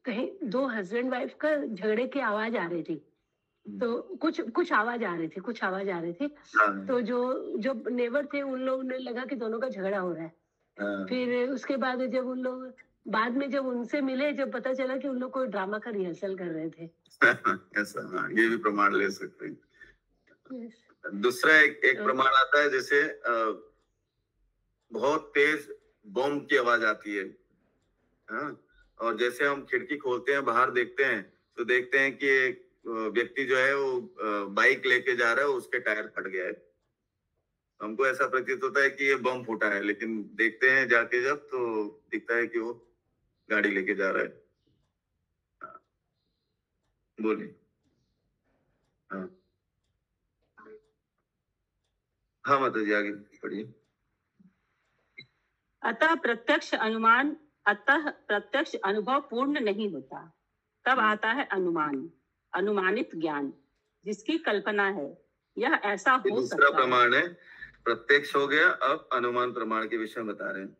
कहीं 2 हस्बैंड वाइफ का झगड़े की आवाज आ रही थी, तो कुछ आवाज आ रही थी तो जो नेबर थे उन लोगों ने लगा कि दोनों का झगड़ा हो रहा है। फिर उसके बाद जब उन लोग बाद में जब उनसे मिले, जब पता चला कि उन लोग कोई ड्रामा का रिहर्सल कर रहे थे। ऐसा, ये भी प्रमाण ले सकते हैं। दूसरा एक प्रमाण आता है, जैसे बहुत तेज बम की आवाज आती है, हाँ, और जैसे हम खिड़की खोलते हैं, बाहर देखते हैं तो देखते हैं कि एक व्यक्ति जो है वो बाइक लेके जा रहा है, उसके टायर फट गया है। हमको ऐसा प्रतीत होता है कि ये बम फूटा है, लेकिन देखते हैं जाके जब तो दिखता है कि वो गाड़ी लेके जा रहा है। बोलिए। हाँ माता जी, आगे पढ़िए। अतः प्रत्यक्ष अनुभव पूर्ण नहीं होता। तब आता है अनुमान, अनुमानित ज्ञान, जिसकी कल्पना है। यह ऐसा हो सकता है। दूसरा प्रमाण है, प्रत्यक्ष हो गया, अब अनुमान प्रमाण के विषय में बता रहे हैं।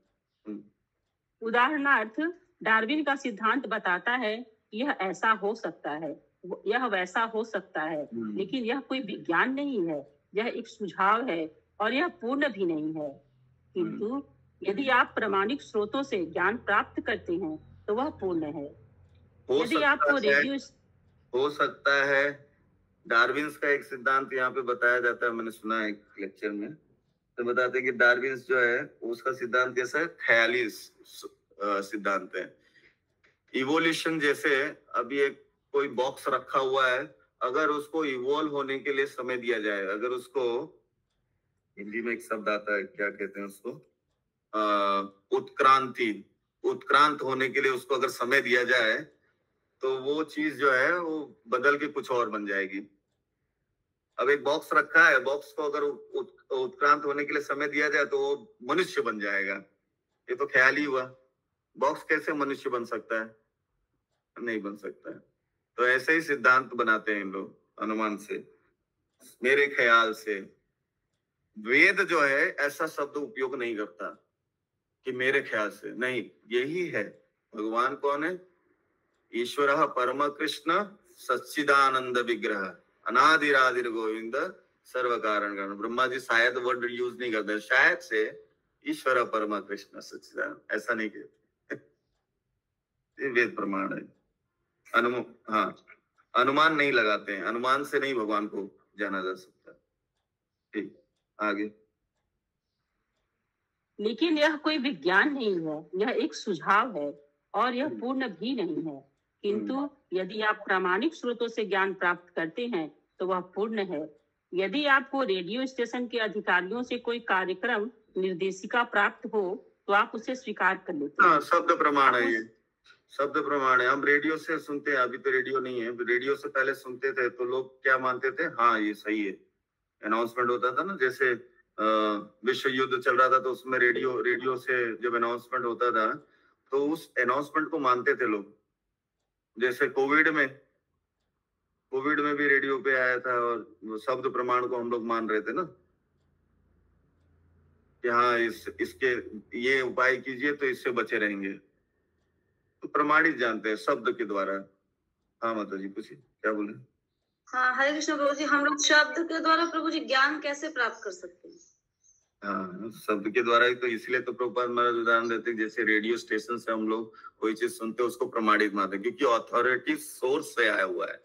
उदाहरणार्थ, डार्विन का सिद्धांत बताता है कि यह ऐसा हो सकता है, यह वैसा हो सकता है, लेकिन यह कोई विज्ञान नहीं है, यह एक सुझाव है और यह पूर्ण भी नहीं है। किंतु यदि आप प्रामाणिक स्रोतों से ज्ञान प्राप्त करते हैं तो वह पूर्ण है। यदि आपको हो सकता है, डार्विन्स का एक सिद्धांत यहाँ पे बताया जाता है, मैंने सुना है एक लेक्चर में, तो बताते हैं कि डार्विन्स जो है उसका सिद्धांत कैसा है, ख्याली सिद्धांत है। इवोल्यूशन जैसे अभी एक कोई बॉक्स रखा हुआ है, अगर उसको इवॉल्व होने के लिए समय दिया जाए, अगर उसको हिंदी में एक शब्द आता है, क्या कहते हैं उसको, उत्क्रांत होने के लिए उसको अगर समय दिया जाए तो वो चीज जो है वो बदल के कुछ और बन जाएगी। अब एक बॉक्स रखा है, बॉक्स को अगर उत्क्रांत होने के लिए समय दिया जाए तो वो मनुष्य बन जाएगा। ये तो ख्याल ही हुआ। बॉक्स कैसे मनुष्य बन सकता है? नहीं बन सकता है। तो ऐसे ही सिद्धांत बनाते हैं इन लोग अनुमान से। मेरे ख्याल से वेद जो है ऐसा शब्द उपयोग नहीं करता कि मेरे ख्याल से, नहीं, यही है। भगवान कौन है? ईश्वर परम कृष्ण सच्चिदानंद विग्रह अनादिरादिर गोविंद सर्व कारण कारण। ब्रह्मा जी शायद वर्ड यूज नहीं करते, शायद से ईश्वर परम कृष्ण सच्चिदानंद ऐसा नहीं कहते। ये वेद प्रमाण है। अनुमान नहीं लगाते हैं, अनुमान से नहीं भगवान को जाना जा सकता। ठीक, आगे। लेकिन यह कोई विज्ञान नहीं है, यह एक सुझाव है और यह पूर्ण भी नहीं है। किंतु यदि आप प्रामाणिक स्रोतों से ज्ञान प्राप्त करते हैं तो वह पूर्ण है। यदि आपको रेडियो स्टेशन के अधिकारियों से कोई कार्यक्रम निर्देशिका प्राप्त हो तो आप उसे स्वीकार कर लेते हैं। शब्द प्रमाण है, ये शब्द प्रमाण है। हम रेडियो से सुनते हैं, अभी तो रेडियो नहीं है, रेडियो से पहले सुनते थे तो लोग क्या मानते थे? हाँ ये सही है। अनाउंसमेंट होता था ना, जैसे विश्व युद्ध चल रहा था तो उसमें रेडियो से जब अनाउंसमेंट होता था तो उस अनाउंसमेंट को मानते थे लोग। जैसे कोविड में भी रेडियो पे आया था और शब्द प्रमाण को हम लोग मान रहे थे ना कि हाँ इसके ये उपाय कीजिए तो इससे बचे रहेंगे। तो प्रमाणित जानते हैं शब्द के द्वारा। हाँ माता जी पूछिए, क्या बोले? हाँ, हरे कृष्ण प्रभु जी, हम लोग शब्द के द्वारा प्रभु जी ज्ञान कैसे प्राप्त कर सकते हैं? हाँ, शब्द के द्वारा ही तो, इसलिए तो प्रभुपाद महाराज उदाहरण देते हैं, जैसे रेडियो स्टेशन से हम लोग कोई चीज सुनते हैं उसको प्रमाणित मानते हैं, क्योंकि अथॉरिटी सोर्स से आया हुआ है।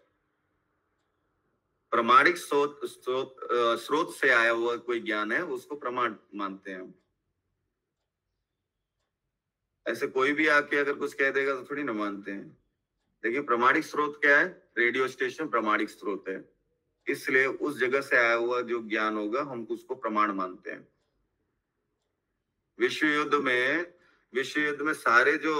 प्रमाणिक स्रोत से आया हुआ कोई ज्ञान है उसको प्रमाण मानते हैं हम। ऐसे कोई भी आके अगर कुछ कह देगा तो थोड़ी ना मानते हैं। देखिए प्रमाणिक स्रोत क्या है? रेडियो स्टेशन प्रमाणिक स्रोत है, इसलिए उस जगह से आया हुआ जो ज्ञान होगा हम उसको प्रमाण मानते हैं। विश्व युद्ध में सारे जो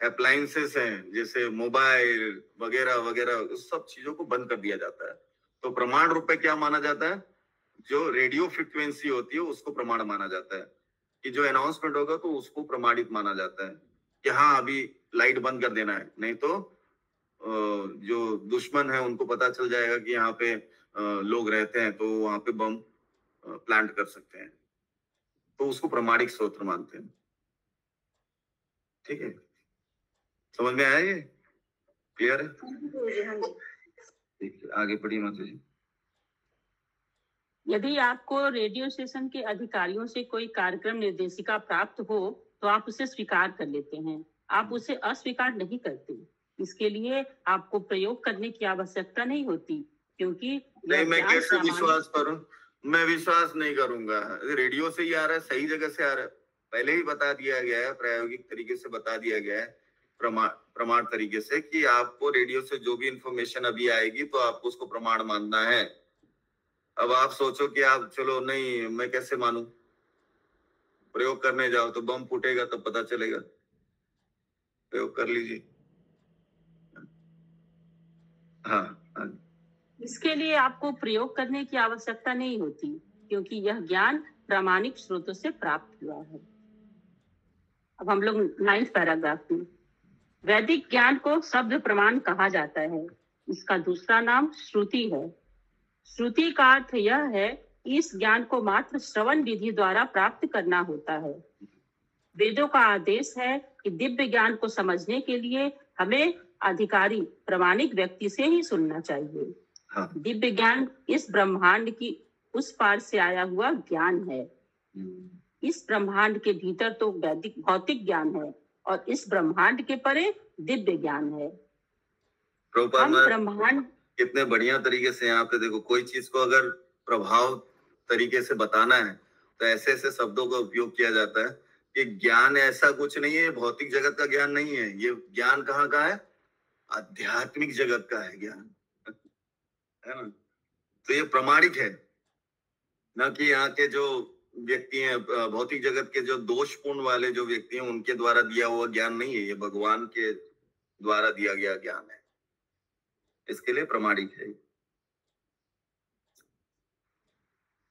अप्लायंसेस हैं जैसे मोबाइल वगैरह वगैरह उस सब चीजों को बंद कर दिया जाता है। तो प्रमाण रूप में क्या माना जाता है? जो रेडियो फ्रिक्वेंसी होती है उसको प्रमाण माना जाता है, कि जो अनाउंसमेंट होगा तो उसको प्रमाणित माना जाता है कि हाँ अभी लाइट बंद कर देना है, नहीं तो जो दुश्मन है उनको पता चल जाएगा कि यहाँ पे लोग रहते हैं तो वहां पे बम प्लांट कर सकते हैं, तो उसको प्रमाणिक स्रोत मानते हैं। ठीक है, समझ में आया? ये क्लियर है? ठीक है, आगे पढ़िए माता जी। यदि आपको रेडियो स्टेशन के अधिकारियों से कोई कार्यक्रम निर्देशिका प्राप्त हो तो आप उसे स्वीकार कर लेते हैं, आप उसे अस्वीकार नहीं करते। इसके लिए आपको प्रयोग करने की आवश्यकता नहीं होती, क्योंकि नहीं, मैं कैसे विश्वास करूं? मैं विश्वास नहीं करूंगा। रेडियो से ही आ रहा है, सही जगह से आ रहा है, पहले ही बता दिया गया है, प्रायोगिक तरीके से बता दिया गया है, प्रमाण तरीके से, कि आपको रेडियो से जो भी इंफॉर्मेशन अभी आएगी तो आपको उसको प्रमाण मानना है। अब आप सोचो कि आप चलो नहीं मैं कैसे मानूं, प्रयोग करने जाओ तो बम फूटेगा तब पता चलेगा। प्रयोग कर लीजिए। हाँ, इसके लिए आपको प्रयोग करने की आवश्यकता नहीं होती, क्योंकि यह ज्ञान प्रामाणिक स्रोतों से प्राप्त हुआ है। अब हम लोग 9th पैराग्राफ में, वैदिक ज्ञान को शब्द प्रमाण कहा जाता है। इसका दूसरा नाम श्रुति है। श्रुति का अर्थ यह है कि इस ज्ञान को मात्र श्रवण विधि द्वारा प्राप्त करना होता है। वेदों का आदेश है कि दिव्य ज्ञान को समझने के लिए हमें अधिकारी प्रामाणिक व्यक्ति से ही सुनना चाहिए। दिव्य ज्ञान इस ब्रह्मांड की उस पार से आया हुआ ज्ञान है। इस ब्रह्मांड के भीतर तो वैदिक भौतिक ज्ञान है और इस ब्रह्मांड के परे दिव्य ज्ञान है। हम ब्रह्मांड कितने बढ़िया तरीके से यहाँ पे देखो, कोई चीज को अगर प्रभाव तरीके से बताना है तो ऐसे ऐसे शब्दों का उपयोग किया जाता है कि ज्ञान ऐसा कुछ नहीं है, भौतिक जगत का ज्ञान नहीं है। ये ज्ञान कहाँ का है? आध्यात्मिक जगत का है ज्ञान, है ना? तो ये प्रमाणिक है, ना कि यहाँ के जो व्यक्ति हैं भौतिक जगत के जो दोषपूर्ण वाले जो व्यक्ति हैं उनके द्वारा दिया हुआ ज्ञान नहीं है। ये भगवान के द्वारा दिया गया ज्ञान है, इसके लिए प्रमाणिक है।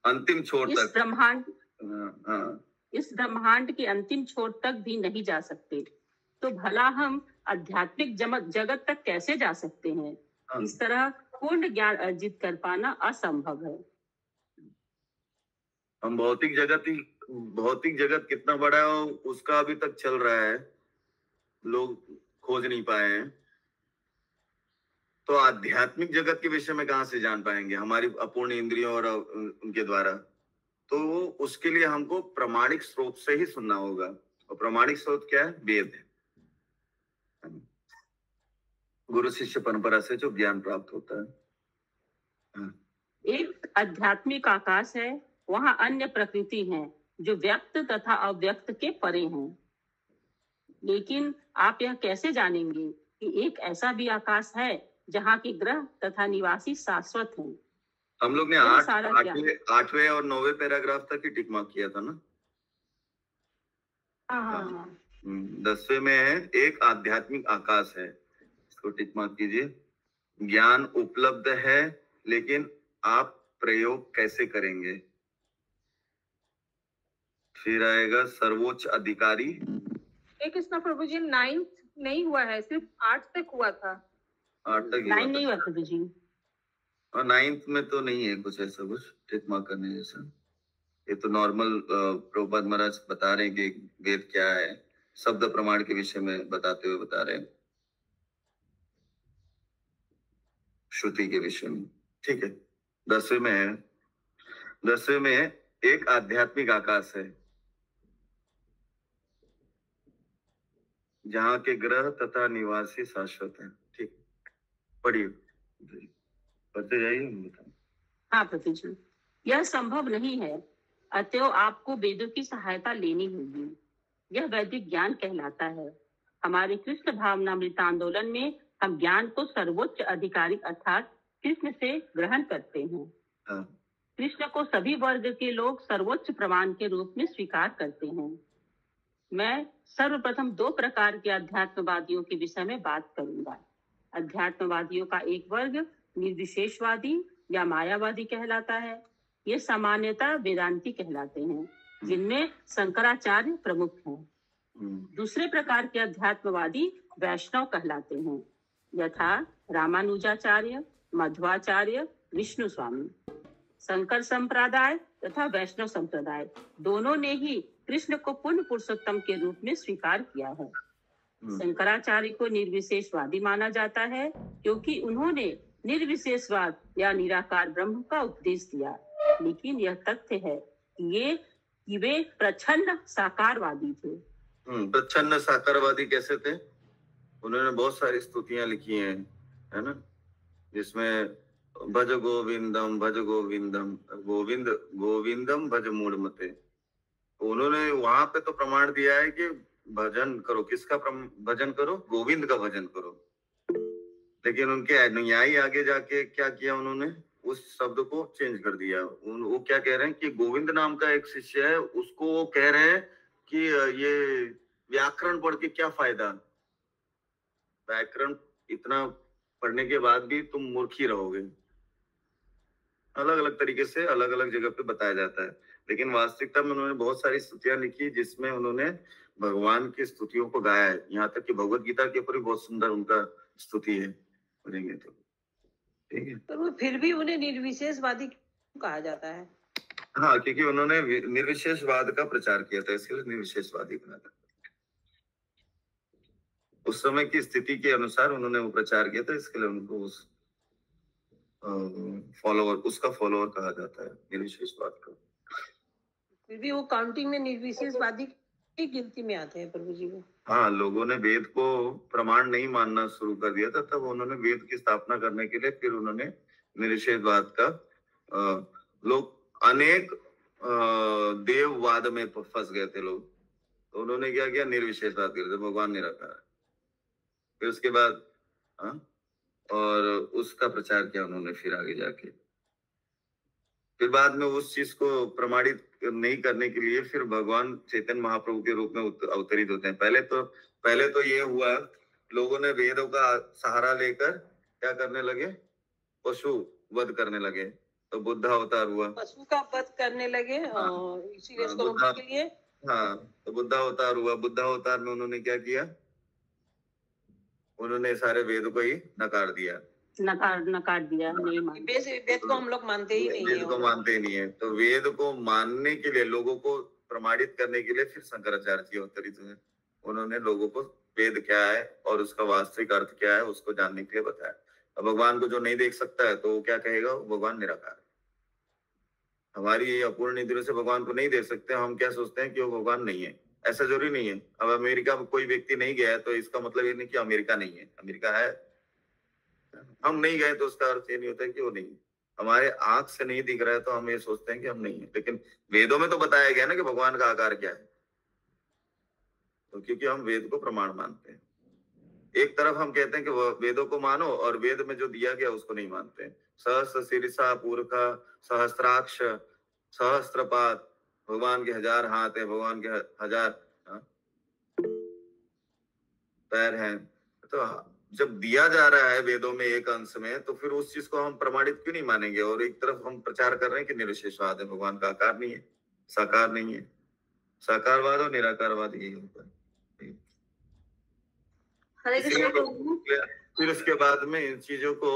अंतिम छोर तक इस ब्रह्मांड के अंतिम छोर तक भी नहीं जा सकते, तो भला हम आध्यात्मिक जगत तक कैसे जा सकते हैं? इस तरह पूर्ण ज्ञान अर्जित कर पाना असंभव है। हम भौतिक जगत कितना बड़ा है उसका अभी तक चल रहा है, लोग खोज नहीं पाए हैं, तो आध्यात्मिक जगत के विषय में कहां से जान पाएंगे हमारी अपूर्ण इंद्रियों और उनके द्वारा। तो उसके लिए हमको प्रामाणिक स्रोत से ही सुनना होगा, और प्रामाणिक स्रोत क्या है? वेद है, गुरु शिष्य परंपरा से जो ज्ञान प्राप्त होता है। एक आध्यात्मिक आकाश है, वहां अन्य प्रकृति है जो व्यक्त तथा अव्यक्त के परे हैं। लेकिन आप यह कैसे जानेंगे कि एक ऐसा भी आकाश है जहाँ के ग्रह तथा निवासी शाश्वत हैं? हम लोग ने 8वें और 9वें पैराग्राफ तक ही टिक मार्क किया था ना। 10वें में है एक आध्यात्मिक आकाश है, इसको टिक मार्क कीजिए। ज्ञान उपलब्ध है, लेकिन आप प्रयोग कैसे करेंगे? फिर आएगा सर्वोच्च अधिकारी। कृष्णा प्रभु जी 9 नहीं हुआ है, सिर्फ 8 तक हुआ था। 8 तक 9 नहीं हुआ प्रभु जी, और 9th में तो नहीं है कुछ ऐसा कुछ टिक मार्क करने जैसा। ये तो नॉर्मल प्रभुपाद महाराज बता रहे हैं कि वेद क्या है, शब्द प्रमाण के विषय में बताते हुए बता रहे हैं, श्रुति के विषय में। ठीक है, 10वें में है, 10वें में एक आध्यात्मिक आकाश है जहाँ के ग्रह तथा निवासी शाश्वत हैं। ठीक, पढ़िए, पढ़ते जाइए। हाँ प्रभु जी, यह संभव नहीं है, अतएव आपको वेदों की सहायता लेनी होगी। यह वैदिक ज्ञान कहलाता है। हमारे कृष्ण भावनामृत आंदोलन में हम ज्ञान को सर्वोच्च अधिकारी अर्थात कृष्ण से ग्रहण करते हैं। कृष्ण को सभी वर्ग के लोग सर्वोच्च प्रमाण के रूप में स्वीकार करते हैं। मैं सर्वप्रथम 2 प्रकार के अध्यात्मवादियों के विषय में बात करूंगा। अध्यात्मवादियों का एक वर्ग निर्विशेषवादी या मायावादी कहलाता है। ये सामान्यतः वेदांती कहलाते हैं, जिनमें शंकराचार्य प्रमुख हैं। दूसरे प्रकार के अध्यात्मवादी वैष्णव कहलाते हैं, यथा रामानुजाचार्य, मध्वाचार्य, विष्णु स्वामी। शंकर संप्रदाय तथा वैष्णव संप्रदाय दोनों ने ही कृष्ण को पूर्ण पुरुषोत्तम के रूप में स्वीकार किया है। शंकराचार्य को निर्विशेषवादी माना जाता है, क्योंकि उन्होंने निर्विशेषवाद या निराकार ब्रह्म का उपदेश दिया। लेकिन यह तथ्य है कि वे प्रच्छन्न साकारवादी थे। प्रच्छन्न साकारवादी कैसे थे? उन्होंने बहुत सारी स्तुतियां लिखी हैं, है ना, जिसमें भज गोविंदम गोविंद गोविंदम भज मूढ़मते। उन्होंने वहां पे तो प्रमाण दिया है कि भजन करो, किसका भजन करो? गोविंद का भजन करो। लेकिन उनके अनुयायी आगे जाके क्या किया, उन्होंने उस शब्द को चेंज कर दिया। वो क्या कह रहे हैं कि गोविंद नाम का एक शिष्य है, उसको वो कह रहे हैं कि ये व्याकरण पढ़ के क्या फायदा, व्याकरण इतना पढ़ने के बाद भी तुम मूर्ख ही रहोगे। अलग अलग तरीके से अलग अलग जगह पे बताया जाता है, लेकिन वास्तविकता में उन्होंने बहुत सारी स्तुतियां लिखी जिसमें उन्होंने भगवान की स्तुतियों को गाया है। यहाँ तक कि भगवत गीता के ऊपर भी बहुत सुंदर उनका स्तुति है, पढ़ेंगे तो। ठीक है, तो फिर भी उन्हें निर्विशेषवादी कहा जाता है। हाँ, क्योंकि उन्होंने निर्विशेषवाद का प्रचार किया था, इसलिए निर्विशेषवादी बना था। उस समय की स्थिति के अनुसार उन्होंने वो प्रचार किया था, इसके लिए उनको उस उसका फॉलोअर कहा जाता है, निर्विशेषवाद का। फिर भी वो काउंटिंग में निर्विशेषवादी की गिनती में आते हैं प्रभु जी। हाँ, लोगों ने वेद को प्रमाण नहीं मानना शुरू कर दिया था, तब उन्होंने वेद की स्थापना करने के लिए फिर उन्होंने निर्विशेषवाद का लोग अनेक देववाद में फंस गए थे लोग, तो उन्होंने क्या किया, निर्विशेषवाद कर दिया, भगवान निराकार। फिर उसके बाद और उसका प्रचार किया उन्होंने फिर आगे जाके। फिर बाद में उस चीज को प्रमाणित नहीं करने के लिए फिर भगवान चैतन्य महाप्रभु के रूप में अवतरित होते हैं। पहले तो ये हुआ, लोगों ने वेदों का सहारा लेकर क्या करने लगे, पशु वध करने लगे, तो बुद्ध अवतार हुआ। पशु का वध करने लगे, इसीलिए इसको रोकने के लिए। हाँ, तो बुद्ध अवतार हुआ। बुद्ध अवतार में उन्होंने क्या किया, उन्होंने सारे वेदों को ही नकार दिया। नकार दिया, नहीं मानते। वेद को हम लोग मानते ही नहीं वेद है। को मानते ही नहीं है। तो वेद को मानने के लिए, लोगों को प्रमाणित करने के लिए फिर शंकराचार्य जी अवतरित हुए। उन्होंने लोगों को वेद क्या है और उसका वास्तविक अर्थ क्या है उसको जानने के लिए बताया। अब भगवान को जो नहीं देख सकता है तो वो क्या कहेगा, भगवान निराकार है। हमारी अपूर्ण इंद्रियों से भगवान को नहीं देख सकते, हम क्या सोचते हैं कि वो भगवान नहीं है। ऐसा जरूरी नहीं है। अब अमेरिका में कोई व्यक्ति नहीं गया है तो इसका मतलब ये नहीं कि अमेरिका नहीं है, अमेरिका है। हम नहीं गए तो उसका अर्थ ये नहीं होता है कि वो नहीं है। हमारे आंख से नहीं दिख रहा है तो हम ये सोचते हैं कि हम नहीं है, लेकिन वेदों में तो बताया गया ना कि भगवान का आकार क्या है। तो क्योंकि हम वेद को प्रमाण मानते हैं। एक तरफ हम कहते हैं कि वेदों को मानो और वेद में जो दिया गया उसको नहीं मानते। सहस्र शीर्षा पूर्खा सहस्त्राक्ष सहस्त्रपाद, भगवान के 1000 हाथ है, भगवान के 1000 पैर हैं। तो जब दिया जा रहा है वेदों में एक अंश में, तो फिर उस चीज को हम प्रमाणित क्यों नहीं मानेंगे। और एक तरफ हम प्रचार कर रहे हैं कि निर्विशेषवाद है, भगवान का आकार नहीं है, साकार नहीं है। साकारवाद और निराकारवाद यही होता है। हरे कृष्ण प्रभु। फिर उसके बाद में इन चीजों को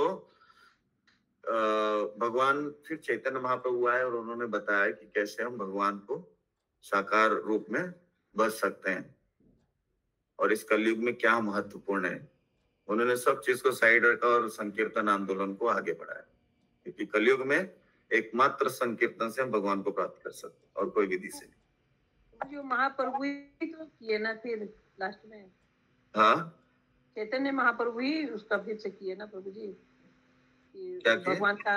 भगवान फिर चैतन्य महाप्रभु आए और उन्होंने बताया कि कैसे हम भगवान को साकार रूप में बच सकते हैं और इस कलयुग में क्या महत्वपूर्ण है। उन्होंने सब चीज को साइड रखा और संकीर्तन आंदोलन को आगे बढ़ाया, क्योंकि कलयुग में एकमात्र संकीर्तन से हम भगवान को प्राप्त कर सकते हैं और कोई विधि से नहीं। जो महाप्रभु ही तो किए ना फिर लास्ट में। हाँ, चैतन्य महाप्रभु ही उसका फिर से किए ना प्रभु जी, क्या भगवान का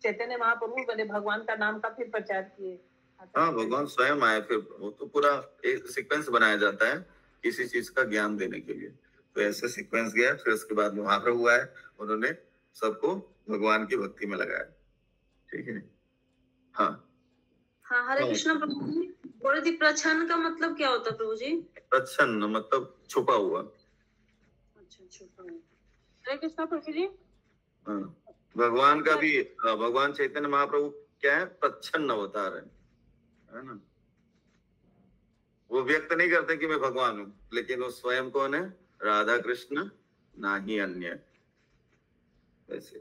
चैतन्य महाप्रभु बने भगवान का नाम का फिर प्रचार किए। हाँ, भगवान स्वयं आए। फिर वो तो पूरा एक सीक्वेंस बनाया जाता है किसी चीज का ज्ञान देने के लिए। तो ऐसे सीक्वेंस गया, फिर उसके बाद महाप्रभु आए, उन्होंने सबको भगवान की भक्ति में लगाया। ठीक है। हाँ हाँ, हरे कृष्ण प्रभु जी। बोले थी प्रच्छन्न का मतलब क्या होता है प्रभु जी? प्रच्छन्न मतलब छुपा हुआ। अच्छा, छुपा हुआ। हरे कृष्ण प्रभु जी। हाँ, भगवान का भी, भगवान चैतन्य महाप्रभु क्या है, प्रच्छन्न अवतार है ना। वो व्यक्त नहीं करते कि मैं भगवान हूँ, लेकिन वो स्वयं कौन है, राधा कृष्ण ना ही अन्य। वैसे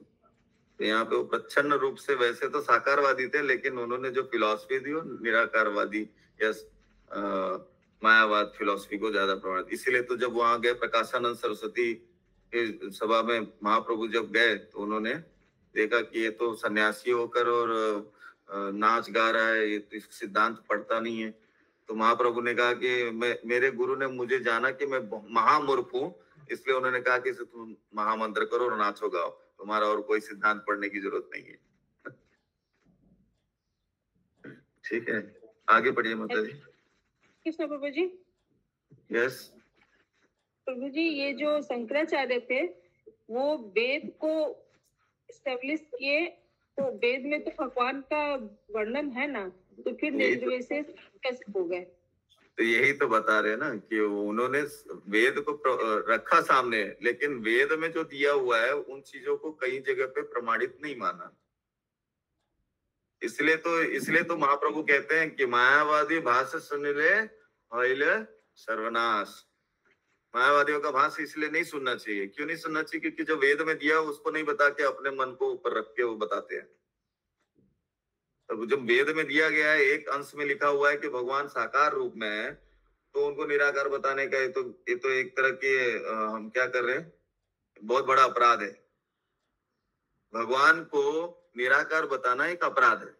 तो यहाँ पे वो प्रच्छन्न रूप से, वैसे तो साकारवादी थे, लेकिन उन्होंने जो फिलॉसफी दी वो निराकारवादी या मायावाद फिलॉसफी को ज्यादा प्रमाणित। इसीलिए तो जब वहां गए प्रकाशानंद सरस्वती के सभा में महाप्रभु जब गए तो उन्होंने देखा कि ये तो सन्यासी होकर और नाच गा रहा है, ये तो सिद्धांत पढ़ता नहीं है। तो महाप्रभु ने कहा कि मेरे गुरु ने मुझे जाना कि मैं महामूर्ख हूँ, इसलिए उन्होंने कहा कि तुम महामंत्र करो और नाचो गाओ, तुम्हारा और कोई सिद्धांत पढ़ने की जरूरत नहीं है। ठीक है, आगे बढ़िए माता जी। कृष्ण प्रभु जी। यस प्रभु जी, ये जो शंकराचार्य थे वो वेद को एस्टेब्लिश किए, तो वेद में तो भगवान का वर्णन है ना, तो फिर निर्विशेष कैसे हो गए? तो यही तो बता रहे हैं ना कि उन्होंने वेद को रखा सामने, लेकिन वेद में जो दिया हुआ है उन चीजों को कई जगह पे प्रमाणित नहीं माना। इसलिए तो महाप्रभु कहते हैं कि मायावादी भाष्य सुनिले हइले सर्वनाश। मायावादियों का भाष्य इसलिए नहीं सुनना चाहिए। क्यों नहीं सुनना चाहिए? क्योंकि जो वेद में दिया उसको नहीं बता के अपने मन को ऊपर रख के वो बताते हैं। तो जब वेद में दिया गया है, एक अंश में लिखा हुआ है कि भगवान साकार रूप में है, तो उनको निराकार बताने का ये तो एक तरह के हम क्या कर रहे हैं, बहुत बड़ा अपराध है। भगवान को निराकार बताना एक अपराध है।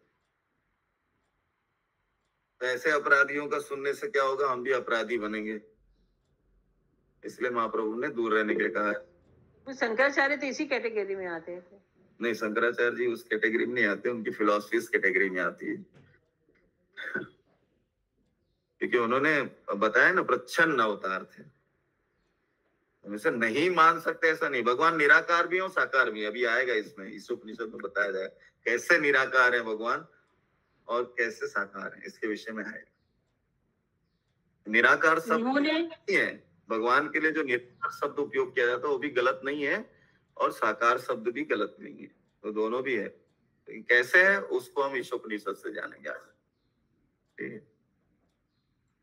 तो ऐसे अपराधियों का सुनने से क्या होगा, हम भी अपराधी बनेंगे। इसलिए महाप्रभु ने दूर रहने के लिए कहा है। शंकराचार्य तो इसी कैटेगरी में आते हैं। नहीं, शंकराचार्य जी उस कैटेगरी में नहीं आते, उनकी फिलॉसफी इस कैटेगरी में आती है। क्योंकि उन्होंने बताया ना, प्रच्छन्न अवतार थे। वैसे नहीं मान सकते ऐसा नहीं, भगवान निराकार भी हो साकार भी। अभी आएगा इसमें, इस उपनिषद में बताया जाएगा कैसे निराकार है भगवान और कैसे साकार है, इसके विषय में आएगा। निराकार शब्द नहीं है, भगवान के लिए जो निराकार शब्द उपयोग किया जाता है वो भी गलत नहीं है और साकार शब्द भी गलत नहीं है, तो दोनों भी है। तो कैसे है उसको हम ईशोपनिषद से जानेंगे आज। ठीक है।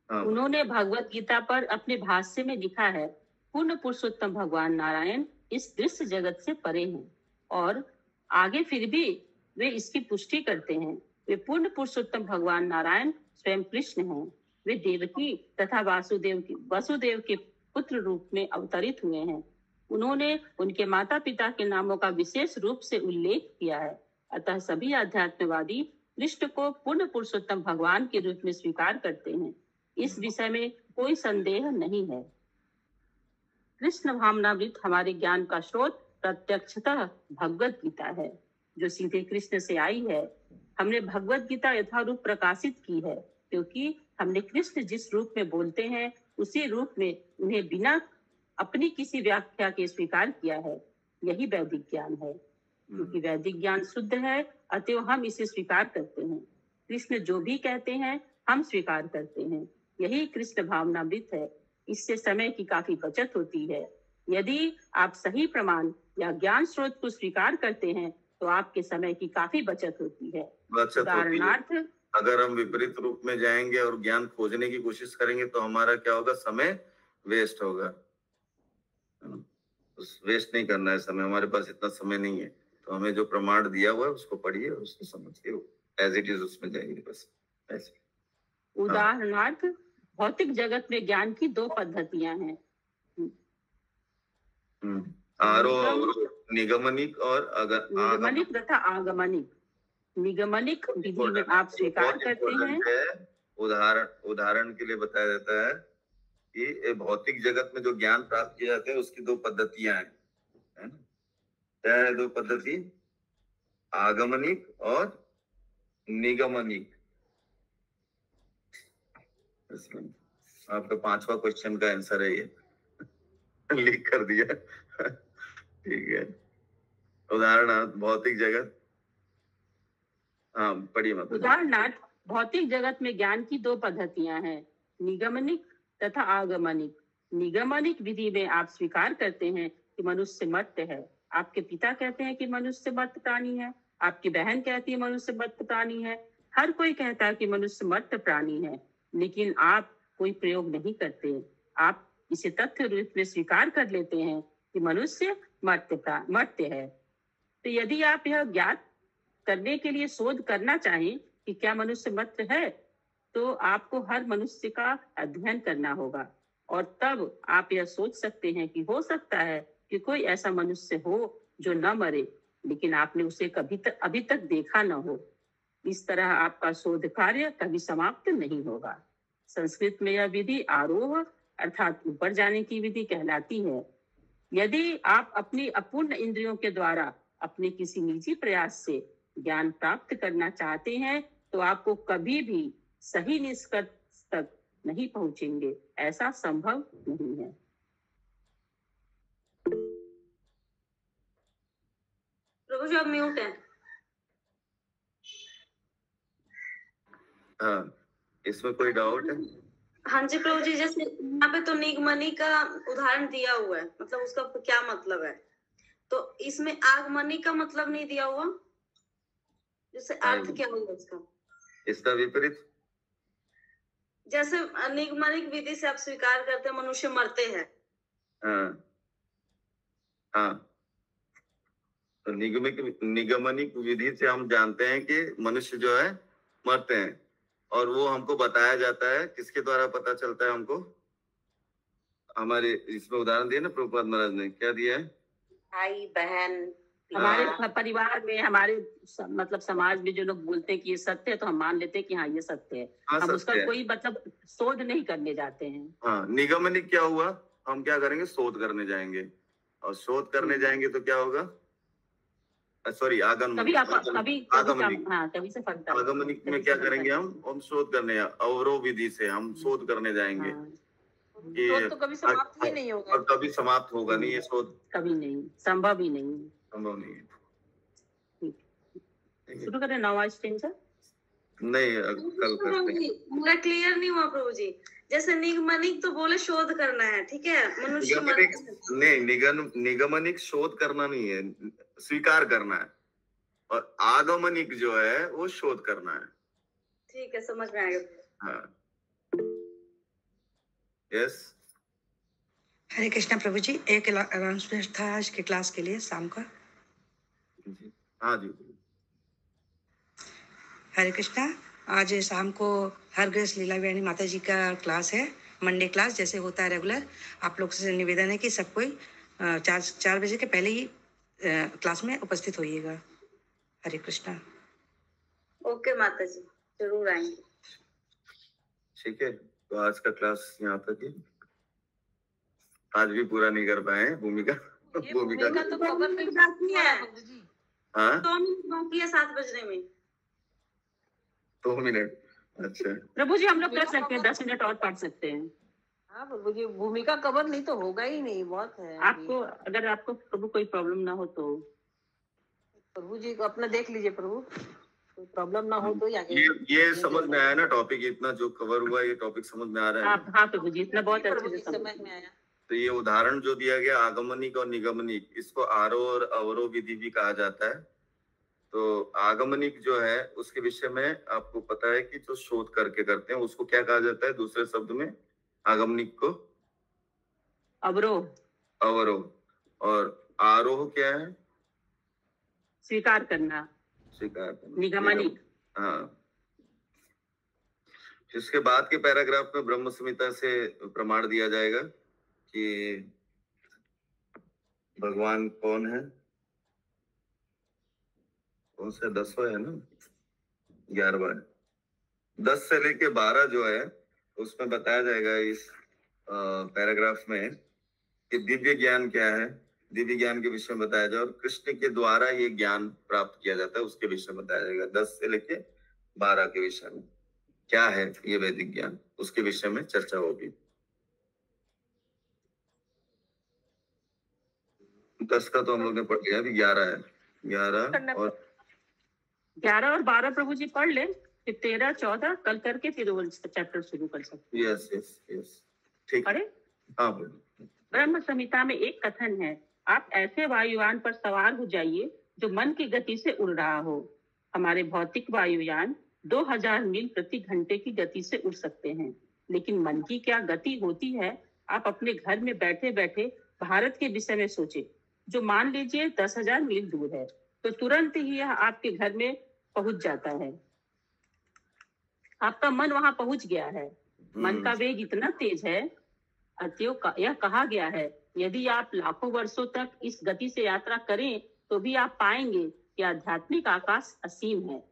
हाँ। उन्होंने भगवत गीता पर अपने भाष्य में लिखा है, पूर्ण पुरुषोत्तम भगवान नारायण इस दृश्य जगत से परे हैं, और आगे फिर भी वे इसकी पुष्टि करते हैं। वे पूर्ण पुरुषोत्तम भगवान नारायण स्वयं कृष्ण हैं। वे देवकी तथा वसुदेव के पुत्र रूप में अवतरित हुए हैं। उन्होंने उनके माता पिता के नामों का विशेष रूप से उल्लेख किया है। अतः सभी आध्यात्मवादी कृष्ण को पूर्ण पुरुषोत्तम भगवान के रूप में स्वीकार करते हैं। इस विषय में कोई संदेह नहीं है। कृष्ण भावनामृत हमारे ज्ञान का स्रोत प्रत्यक्षतः भगवत गीता है, जो सीधे कृष्ण से आई है। हमने भगवत गीता यथारूप प्रकाशित की है, क्योंकि हमने कृष्ण जिस रूप में बोलते हैं उसी रूप में उन्हें बिना अपनी किसी व्याख्या के स्वीकार किया है। यही वैदिक ज्ञान है। क्योंकि वैदिक ज्ञान शुद्ध है, अतएव हम इसे स्वीकार करते हैं। कृष्ण जो भी कहते हैं हम स्वीकार करते हैं। यही कृष्ण भावनामृत है। इससे समय की काफी बचत होती है। यदि आप सही प्रमाण या ज्ञान स्रोत को स्वीकार करते हैं तो आपके समय की काफी बचत होती है। उदाहरणार्थ, अगर हम विपरीत रूप में जाएंगे और ज्ञान खोजने की कोशिश करेंगे तो हमारा क्या होगा, समय वेस्ट होगा। वेस्ट नहीं करना है समय, हमारे पास इतना समय नहीं है। तो हमें जो प्रमाण दिया हुआ है उसको पढ़िए, उसको समझिए, एज इट इज उसमें जाएंगे बस ऐसे। उदाहरणार्थ, भौतिक जगत में ज्ञान की दो पद्धतियां हैं, निगमनिक और निगमनिक तथा आगमनिक। निगमनिक विधि में आप स्वीकार करते हैं। उदाहरण के लिए बताया जाता है कि भौतिक जगत में जो ज्ञान प्राप्त किया जाता है उसकी दो पद्धतियां हैं, है ना? क्या है दो पद्धति? आगमनिक और निगमनिक। आपका 5वां क्वेश्चन का आंसर है ये, लिख कर दिया। ठीक है। उदाहरणार्थ भौतिक जगत, हाँ पढ़िए मत। उदाहरणार्थ भौतिक जगत में ज्ञान की दो पद्धतियां हैं, निगमनिक तथा आगमनिक। निगमनिक विधि में आप स्वीकार करते हैं कि मनुष्य मर्त्य है। आपके पिता कहते हैं कि मनुष्य मर्त्य प्राणी है। आपकी बहन कहती है मनुष्य मर्त्य प्राणी है। हर कोई कहता है कि मनुष्य मर्त्य प्राणी है, लेकिन आप कोई प्रयोग नहीं करते। आप इसे तथ्य रूप में स्वीकार कर लेते हैं कि मनुष्य मर्त्य है। तो यदि आप यह ज्ञात करने के लिए शोध करना चाहें कि क्या मनुष्य मर्त्य है, तो आपको हर मनुष्य का अध्ययन करना होगा, और तब आप यह सोच सकते हैं कि हो सकता है कि कोई ऐसा मनुष्य हो जो न मरे, लेकिन आपने उसे अभी तक देखा न हो। इस तरह आपका शोध कार्य कभी समाप्त नहीं होगा। संस्कृत में यह विधि आरोह अर्थात ऊपर जाने की विधि कहलाती है। यदि आप अपनी अपूर्ण इंद्रियों के द्वारा अपने किसी निजी प्रयास से ज्ञान प्राप्त करना चाहते हैं तो आपको कभी भी सही निष्कर्ष तक नहीं पहुंचेंगे। ऐसा संभव नहीं है। प्रभु जी आप म्यूट है। हाँ, इसमें कोई डाउट है? हाँ जी प्रभु जी, जैसे यहाँ पे तो निगमनी का उदाहरण दिया हुआ है, मतलब उसका क्या मतलब है? तो इसमें आगमनी का मतलब नहीं दिया हुआ, जैसे अर्थ क्या होगा इसका? इसका विपरीत, जैसे निगमनिक विधि से आप स्वीकार करते हैं मनुष्य मरते हैं। हाँ हाँ, तो निगमनिक विधि से हम जानते हैं कि मनुष्य जो है मरते हैं, और वो हमको बताया जाता है। किसके द्वारा पता चलता है हमको? हमारे इसमें उदाहरण दिया ना प्रभुपाद महाराज ने, क्या दिया है? भाई बहन, हमारे परिवार में, हमारे मतलब समाज में जो लोग बोलते हैं कि ये सत्य है तो हम मान लेते हैं कि हाँ ये सत्य है। हम उसका कोई मतलब शोध नहीं करने जाते हैं। हाँ, निगमनिक क्या हुआ? हम क्या करेंगे? शोध करने जाएंगे, और शोध करने जाएंगे तो क्या होगा? सॉरी, आगमनिक में क्या करेंगे? हम शोध करने, अवरोह विधि से हम शोध करने जाएंगे। तो कभी समाप्त ही नहीं होगा, और कभी समाप्त होगा नहीं ये शोध, कभी नहीं, संभव ही नहीं, संभव नहीं है। शुरू करें नवा स्टेज से? नहीं, कल करते हैं। मेरा क्लियर नहीं हुआ प्रभु जी। जैसे निगमनिक तो बोले शोध करना है, ठीक है, मनुष्य नहीं, निगमनिक शोध करना नहीं है, स्वीकार करना है, और आगमनिक जो है वो शोध करना है। ठीक है, समझ में आ गया। हाँ, यस। हरे कृष्णा प्रभु जी, एक अनाउंसमेंट था आज के क्लास के लिए शाम का। हाँ जी। हरे कृष्णा। आज शाम को हर ग्रस लीला विहारी माता जी का क्लास है, मंडे क्लास जैसे होता है रेगुलर। आप लोग से निवेदन है कि सब कोई 4 बजे के पहले ही क्लास में उपस्थित होइएगा। हरे कृष्णा। ओके माता जी, जरूर आएंगे। ठीक है, तो आज का क्लास यहाँ तक ही। आज भी पूरा नहीं कर पाए हैं भूमिका। भूमिका तो कवर नहीं बाकी है। हाँ 2 मिनट बाकी है 7 बजने में। 2 मिनट। अच्छा प्रभु जी हम लोग कर सकते हैं, 10 मिनट और पढ़ सकते हैं। हाँ प्रभु जी, भूमिका कवर नहीं तो होगा ही नहीं, बहुत है अभी। आपको अगर आपको प्रभु कोई प्रॉब्लम ना हो तो प्रभु जी को अपना देख लीजिए प्रभु, कोई प्रॉब्लम ना हो तो ये समझ में आया ना टॉपिक, इतना जो कवर हुआ ये टॉपिक समझ में आ रहा है। हाँ प्रभु जी इतना बहुत अच्छे से समझ में आया। तो ये उदाहरण जो दिया गया आगमनिक और निगमनिक, इसको आरोह और अवरोह विधि भी कहा जाता है। तो आगमनिक जो है उसके विषय में आपको पता है कि जो शोध करके करते हैं उसको क्या कहा जाता है दूसरे शब्द में? आगमनिक को अवरोह, अवरोह। और आरोह क्या है? स्वीकार करना, स्वीकार करना। निगमनिक। हाँ। इसके बाद के पैराग्राफ में ब्रह्म संहिता से प्रमाण दिया जाएगा कि भगवान कौन है। कौन सा 10वां है ना, 11वां है। 10 से लेके 12 जो है उसमें बताया जाएगा इस पैराग्राफ में कि दिव्य ज्ञान क्या है, दिव्य ज्ञान के विषय में बताया जाए और कृष्ण के द्वारा ये ज्ञान प्राप्त किया जाता है उसके विषय में बताया जाएगा। 10 से लेके 12 के विषय में क्या है ये वैदिक ज्ञान, उसके विषय में चर्चा होगी। 10 का तो हम लोग ने पढ़ लिया, अभी 11 है। 11 और 12 प्रभु जी पढ़ ले, फिर 13, 14 कल करके फिर वो चैप्टर शुरू कर सकते हैं। यस यस यस ठीक। अरे हाँ ब्रह्म संहिता में एक कथन है, आप ऐसे वायुयान पर सवार हो जाइए जो मन की गति से उड़ रहा हो। हमारे भौतिक वायुयान 2000 मील प्रति घंटे की गति से उड़ सकते हैं, लेकिन मन की क्या गति होती है। आप अपने घर में बैठे बैठे भारत के विषय में सोचे, जो मान लीजिए 10,000 मील दूर है, तो तुरंत ही यह आपके घर में पहुंच जाता है। आपका मन वहां पहुंच गया है। मन का वेग इतना तेज है, अतएव यह कहा गया है, यदि आप लाखों वर्षों तक इस गति से यात्रा करें तो भी आप पाएंगे कि आध्यात्मिक आकाश असीम है,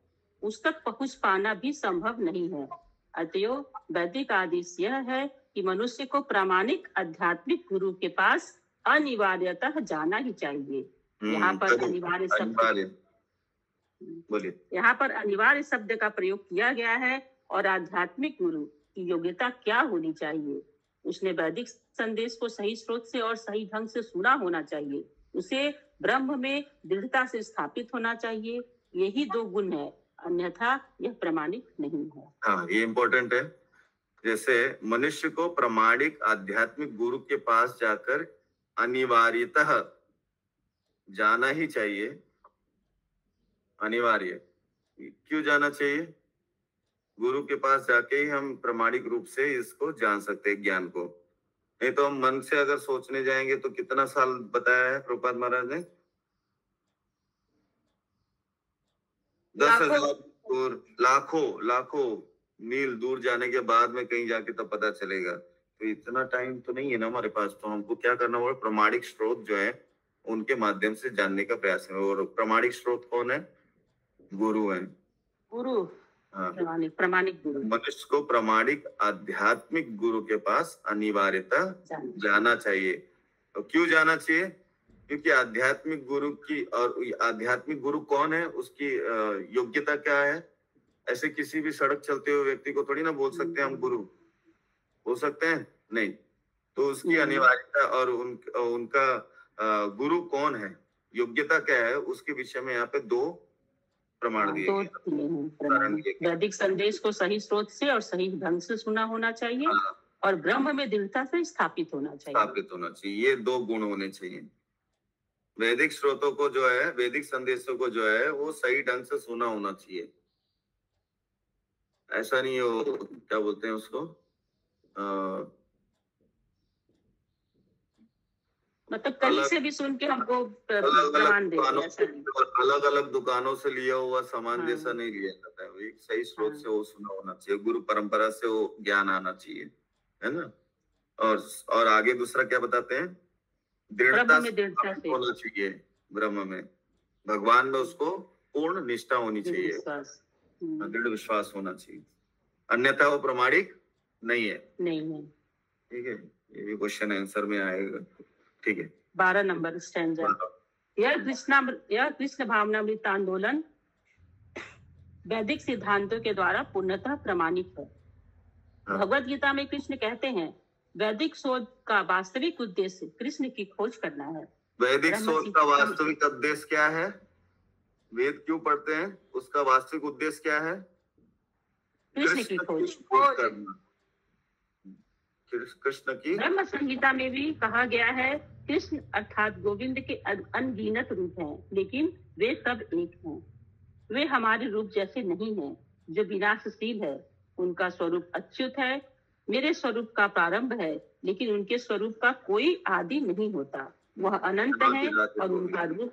उस तक पहुंच पाना भी संभव नहीं है। अतएव वैदिक आदेश यह है कि मनुष्य को प्रामाणिक आध्यात्मिक गुरु के पास अनिवार्यतः जाना ही चाहिए। यहाँ पर अनिवार्य शब्द, बोलिए, यहाँ पर अनिवार्य शब्द का प्रयोग किया गया है। और आध्यात्मिक गुरु की योग्यता क्या होनी चाहिए? उसने वैदिक संदेश को सही स्रोत से और सही ढंग से सुना होना चाहिए, उसे ब्रह्म में दृढ़ता से स्थापित होना चाहिए। यही 2 गुण है, अन्यथा यह प्रामाणिक नहीं है। हाँ ये इम्पोर्टेंट है। जैसे मनुष्य को प्रामाणिक आध्यात्मिक गुरु के पास जाकर अनिवार्यतः जाना ही चाहिए। अनिवार्य क्यों जाना चाहिए? गुरु के पास जाके ही हम प्रामाणिक रूप से इसको जान सकते हैं ज्ञान को। नहीं तो हम मन से अगर सोचने जाएंगे तो कितना साल बताया है प्रभुपाद महाराज ने? 10,000 दूर, लाखों मील दूर जाने के बाद में कहीं जाके तब पता चलेगा। तो इतना टाइम तो नहीं है ना हमारे पास, तो हमको क्या करना होगा? प्रामाणिक स्रोत जो है उनके माध्यम से जानने का प्रयास है। और प्रामाणिक स्रोत कौन है? गुरु है। गुरु, प्रामाणिक गुरु। मनुष्य को प्रामाणिक आध्यात्मिक गुरु के पास अनिवार्यता जाना चाहिए। तो क्यों जाना चाहिए? क्योंकि आध्यात्मिक गुरु की, और आध्यात्मिक गुरु कौन है, उसकी योग्यता क्या है? ऐसे किसी भी सड़क चलते हुए व्यक्ति को थोड़ी ना बोल सकते हैं हम गुरु, बोल सकते हैं? नहीं। तो उसकी अनिवार्यता और उनका गुरु कौन है, योग्यता क्या है, उसके विषय में यहाँ पे 2 प्रमाण दिए गए। वैदिक संदेश को सही स्रोत से और सही ढंग से सुना होना चाहिए और ब्रह्म में दृढ़ता से स्थापित होना चाहिए। ये 2 गुण होने चाहिए। वैदिक स्रोतों को जो है, वैदिक संदेशों को जो है वो सही ढंग से सुना होना चाहिए। ऐसा नहीं हो, क्या बोलते हैं उसको, मतलब कहीं से भी सुन के हमको प्रमाण दे दिया, ऐसा नहीं। अलग अलग दुकानों से लिया हुआ सामान हाँ। जैसा नहीं लिया जाता है, एक सही स्रोत से वो सुना होना चाहिए, गुरु परंपरा से वो ज्ञान आना चाहिए, है ना। और आगे दूसरा क्या बताते हैं, दृढ़ता से होना चाहिए, ब्रह्म में, भगवान में उसको पूर्ण निष्ठा होनी चाहिए, दृढ़ विश्वास होना चाहिए, अन्यथा वो प्रमाणिक नहीं है। ठीक है, ये भी क्वेश्चन आंसर में आएगा। ठीक है, 12 नंबर स्टैंजा। यह कृष्ण भावनामृत आंदोलन वैदिक सिद्धांतों के द्वारा पूर्णतः प्रमाणित है। भगवत गीता में कृष्ण कहते हैं, वैदिक शोध का वास्तविक उद्देश्य कृष्ण की खोज करना है। वैदिक शोध का वास्तविक उद्देश्य क्या है? वेद क्यों पढ़ते हैं, उसका वास्तविक उद्देश्य क्या है? कृष्ण की खोज करना। कृष्ण की ब्रह्म संहिता में भी कहा गया है, कृष्ण अर्थात गोविंद के अनगिनत रूप हैं, लेकिन वे सब एक हैं। वे हमारे रूप जैसे नहीं हैं, जो विनाशशील है। उनका स्वरूप अच्युत है, मेरे स्वरूप का प्रारंभ है, लेकिन उनके स्वरूप का कोई आदि नहीं होता। वह अनंत है और उनका रूप,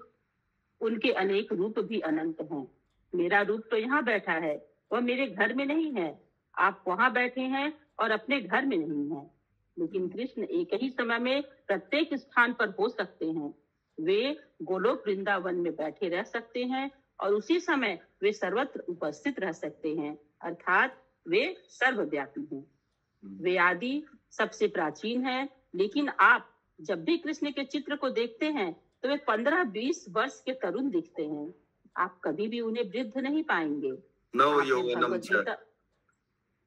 उनके अनेक रूप भी अनंत हैं। मेरा रूप तो यहाँ बैठा है, वह मेरे घर में नहीं है। आप वहाँ बैठे हैं और अपने घर में नहीं हैं। लेकिन कृष्ण एक ही समय में प्रत्येक स्थान पर हो सकते हैं। वे गोलोक वृंदावन में बैठे रह सकते हैं और उसी समय वे सर्वत्र उपस्थित रह सकते हैं, अर्थात वे सर्वव्यापी हैं। वे आदि सबसे प्राचीन है, लेकिन आप जब भी कृष्ण के चित्र को देखते हैं तो वे 15-20 वर्ष के तरुण दिखते हैं। आप कभी भी उन्हें वृद्ध नहीं पाएंगे।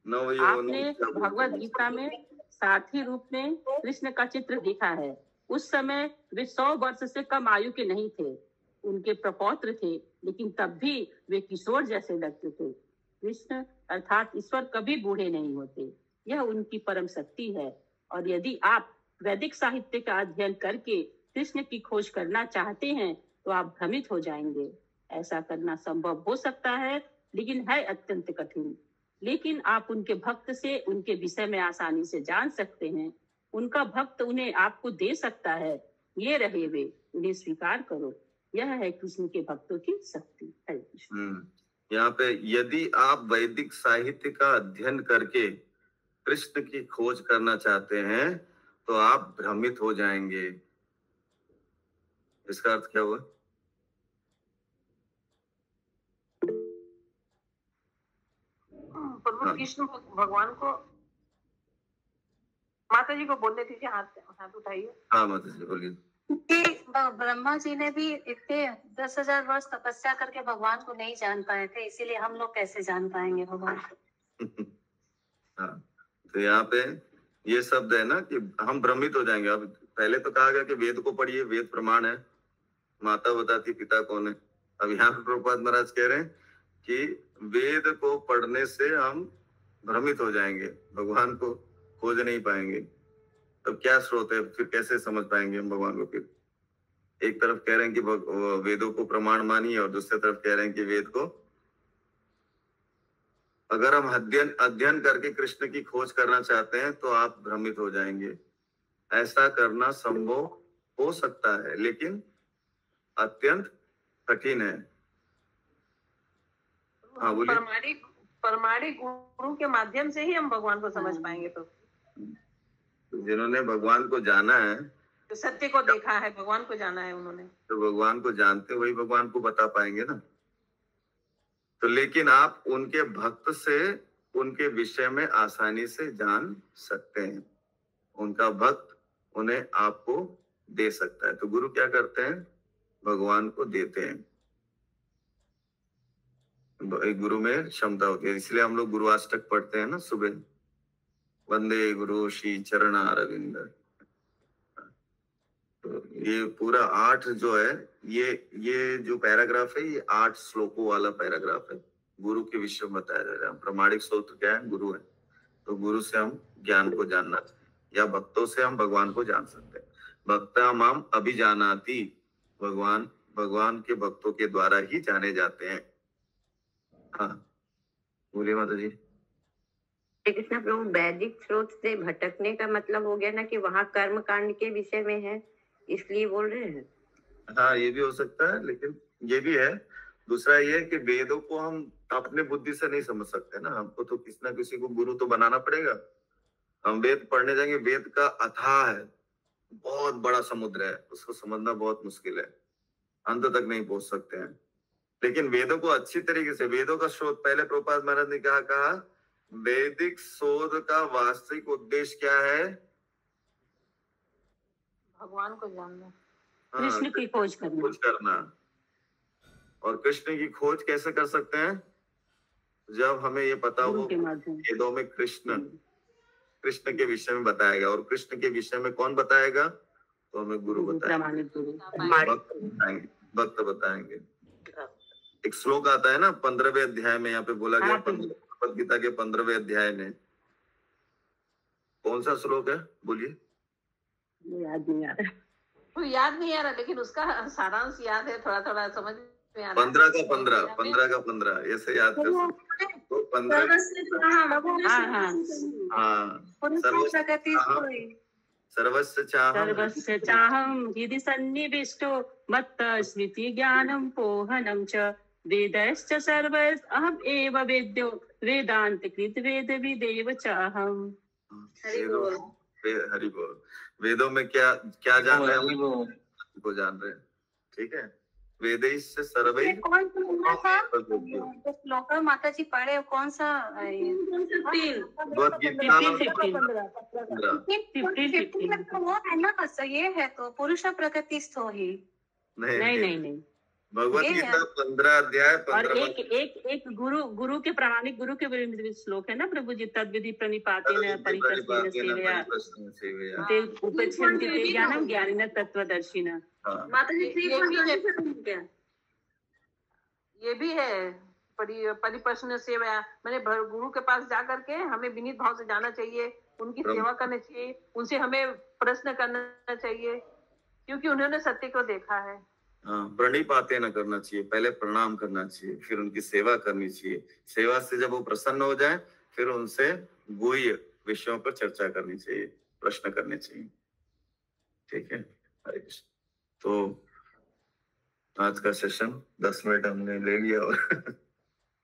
आपने भगवत गीता में सारथी रूप में कृष्ण का चित्र देखा है। उस समय वे 100 वर्ष से कम आयु के नहीं थे। उनके प्रपौत्र थे, लेकिन तब भी वे किशोर जैसे लगते थे। कृष्ण अर्थात ईश्वर कभी बूढ़े नहीं होते, यह उनकी परम शक्ति है। और यदि आप वैदिक साहित्य का अध्ययन करके कृष्ण की खोज करना चाहते हैं तो आप भ्रमित हो जाएंगे। ऐसा करना संभव हो सकता है, लेकिन है अत्यंत कठिन। लेकिन आप उनके भक्त से उनके विषय में आसानी से जान सकते हैं। उनका भक्त उन्हें आपको दे सकता है। ये रहे वे, उन्हें स्वीकार करो। यह है कृष्ण के भक्तों की शक्ति। हरे कृष्ण। यहाँ पे यदि आप वैदिक साहित्य का अध्ययन करके कृष्ण की खोज करना चाहते हैं तो आप भ्रमित हो जाएंगे। इसका अर्थ क्या हुआ? प्रभु कृष्ण भगवान को, माता जी को बोलने दीजिए, हाथ उठाइए। हाँ माता जी बोलिए। ब्रह्मा जी ने भी इतने 10,000 वर्ष तपस्या करके भगवान को नहीं जान पाए थे, इसीलिए हम लोग कैसे जान पाएंगे भगवान को? हाँ, तो यहाँ पे ये शब्द है ना कि हम भ्रमित हो जाएंगे। अब पहले तो कहा गया कि वेद को पढ़िए, वेद प्रमाण है, माता बताती पिता कौन है। अब यहाँ पे प्रभुपाद महाराज कह रहे हैं कि वेद को पढ़ने से हम भ्रमित हो जाएंगे, भगवान को खोज नहीं पाएंगे। तब क्या स्रोत है, फिर कैसे समझ पाएंगे हम भगवान को? फिर एक तरफ कह रहे हैं कि वेदों को प्रमाण मानिए और दूसरी तरफ कह रहे हैं कि वेद को, अगर हम अध्ययन करके कृष्ण की खोज करना चाहते हैं तो आप भ्रमित हो जाएंगे। ऐसा करना संभव हो सकता है, लेकिन अत्यंत कठिन है। हाँ बोलिए। परमाणिक गुरु के माध्यम से ही हम भगवान को समझ पाएंगे। तो जिन्होंने भगवान को जाना है, तो सत्य को देखा है, भगवान को जाना है उन्होंने, तो भगवान को जानते वही भगवान को बता पाएंगे ना। तो लेकिन आप उनके भक्त से उनके विषय में आसानी से जान सकते हैं। उनका भक्त उन्हें आपको दे सकता है। तो गुरु क्या करते हैं? भगवान को देते हैं। गुरु में क्षमता होती है, इसलिए हम लोग गुरुअष्टक पढ़ते हैं ना सुबह, वंदे गुरु श्री चरण अरविंद। तो ये पूरा 8 जो है, ये जो पैराग्राफ है, ये 8 श्लोकों वाला पैराग्राफ है। गुरु के विषय में बताया जा रहा है। प्रमाणिक स्रोत क्या है? गुरु है। तो गुरु से हम ज्ञान को जानना, या भक्तों से हम भगवान को जान सकते हैं। भक्ता माम अभिजानाति, भगवान के भक्तों के द्वारा ही जाने जाते हैं। हाँ बोलिए माता जी। कृष्ण प्रभु, वैदिक स्रोत से भटकने का मतलब हो गया ना कि वहाँ कर्म कांड के विषय में है, इसलिए बोल रहे हैं। हाँ, ये भी हो सकता है, लेकिन ये भी है। दूसरा ये है कि वेदों को हम अपने बुद्धि से नहीं समझ सकते ना, हमको तो किसी ना किसी को गुरु तो बनाना पड़ेगा। हम वेद पढ़ने जाएंगे, वेद का अथाह है, बहुत बड़ा समुद्र है, उसको समझना बहुत मुश्किल है, अंत तक नहीं पहुंच सकते हैं। लेकिन वेदों को अच्छी तरीके से, वेदों का शोध, पहले प्रभुपाद महाराज ने कहा वैदिक शोध का वास्तविक उद्देश्य क्या है? भगवान को जानना, कृष्ण की खोज करना। और कृष्ण की खोज कैसे कर सकते हैं? जब हमें ये पता हो वेदों में कृष्ण के विषय में बताएगा, और कृष्ण के विषय में कौन बताएगा? तो हमें गुरु बताएंगे, भक्त बताएंगे। एक श्लोक आता है ना 15वें अध्याय में, यहाँ पे बोला गया भगवद गीता के 15वें अध्याय में, कौन सा श्लोक है बोलिए? याद नहीं आ रहा, तो याद नहीं आ रहा, लेकिन उसका सारांश याद है, थोड़ा थोड़ा समझ में आ रहा है। 15 का 15 ऐसे याद कर सकते हैं। तो 15 सर्वस्य चाहं हृदि सन्निविष्टो मत्त स्मृति ज्ञानं पोहनं च वेदैश्च सर्वैः अहम् एव वेद्यो वेदांत कृत वेद विदेव चाहम्। हरि बोल। वेदों में क्या क्या जान रहे हैं? को जान रहे हैं, ठीक है। वेदैश्च सर्वैः कौन सा श्लोक माता जी पढ़े, कौन सा? वो है ना, ये है तो पुरुष प्रकृतिस्थो ही। नहीं भगवद गीता 15 अध्याय 15 और एक गुरु के प्रामाणिक गुरु के श्लोक है ना प्रभु जी, तद्विधि प्रणिपातेन परिकर्षेण सेवया ते उपच्छन्ति ते ज्ञानं ज्ञानिनः तत्त्वदर्शिनः। माता जी ये भी है परिप्रश्न सेवा, मैंने गुरु के पास जा करके हमें विनीत भाव से जाना चाहिए, उनकी सेवा करनी चाहिए, उनसे हमें प्रश्न करना चाहिए, क्योंकि उन्होंने सत्य को देखा है। प्रणिपाते न करना चाहिए, पहले प्रणाम करना चाहिए, फिर उनकी सेवा करनी चाहिए। सेवा से जब वो प्रसन्न हो जाए, फिर उनसे गुह्य विषयों पर चर्चा करनी चाहिए, प्रश्न करने चाहिए, ठीक है। हरे कृष्ण। तो आज का सेशन 10 मिनट हमने ले लिया और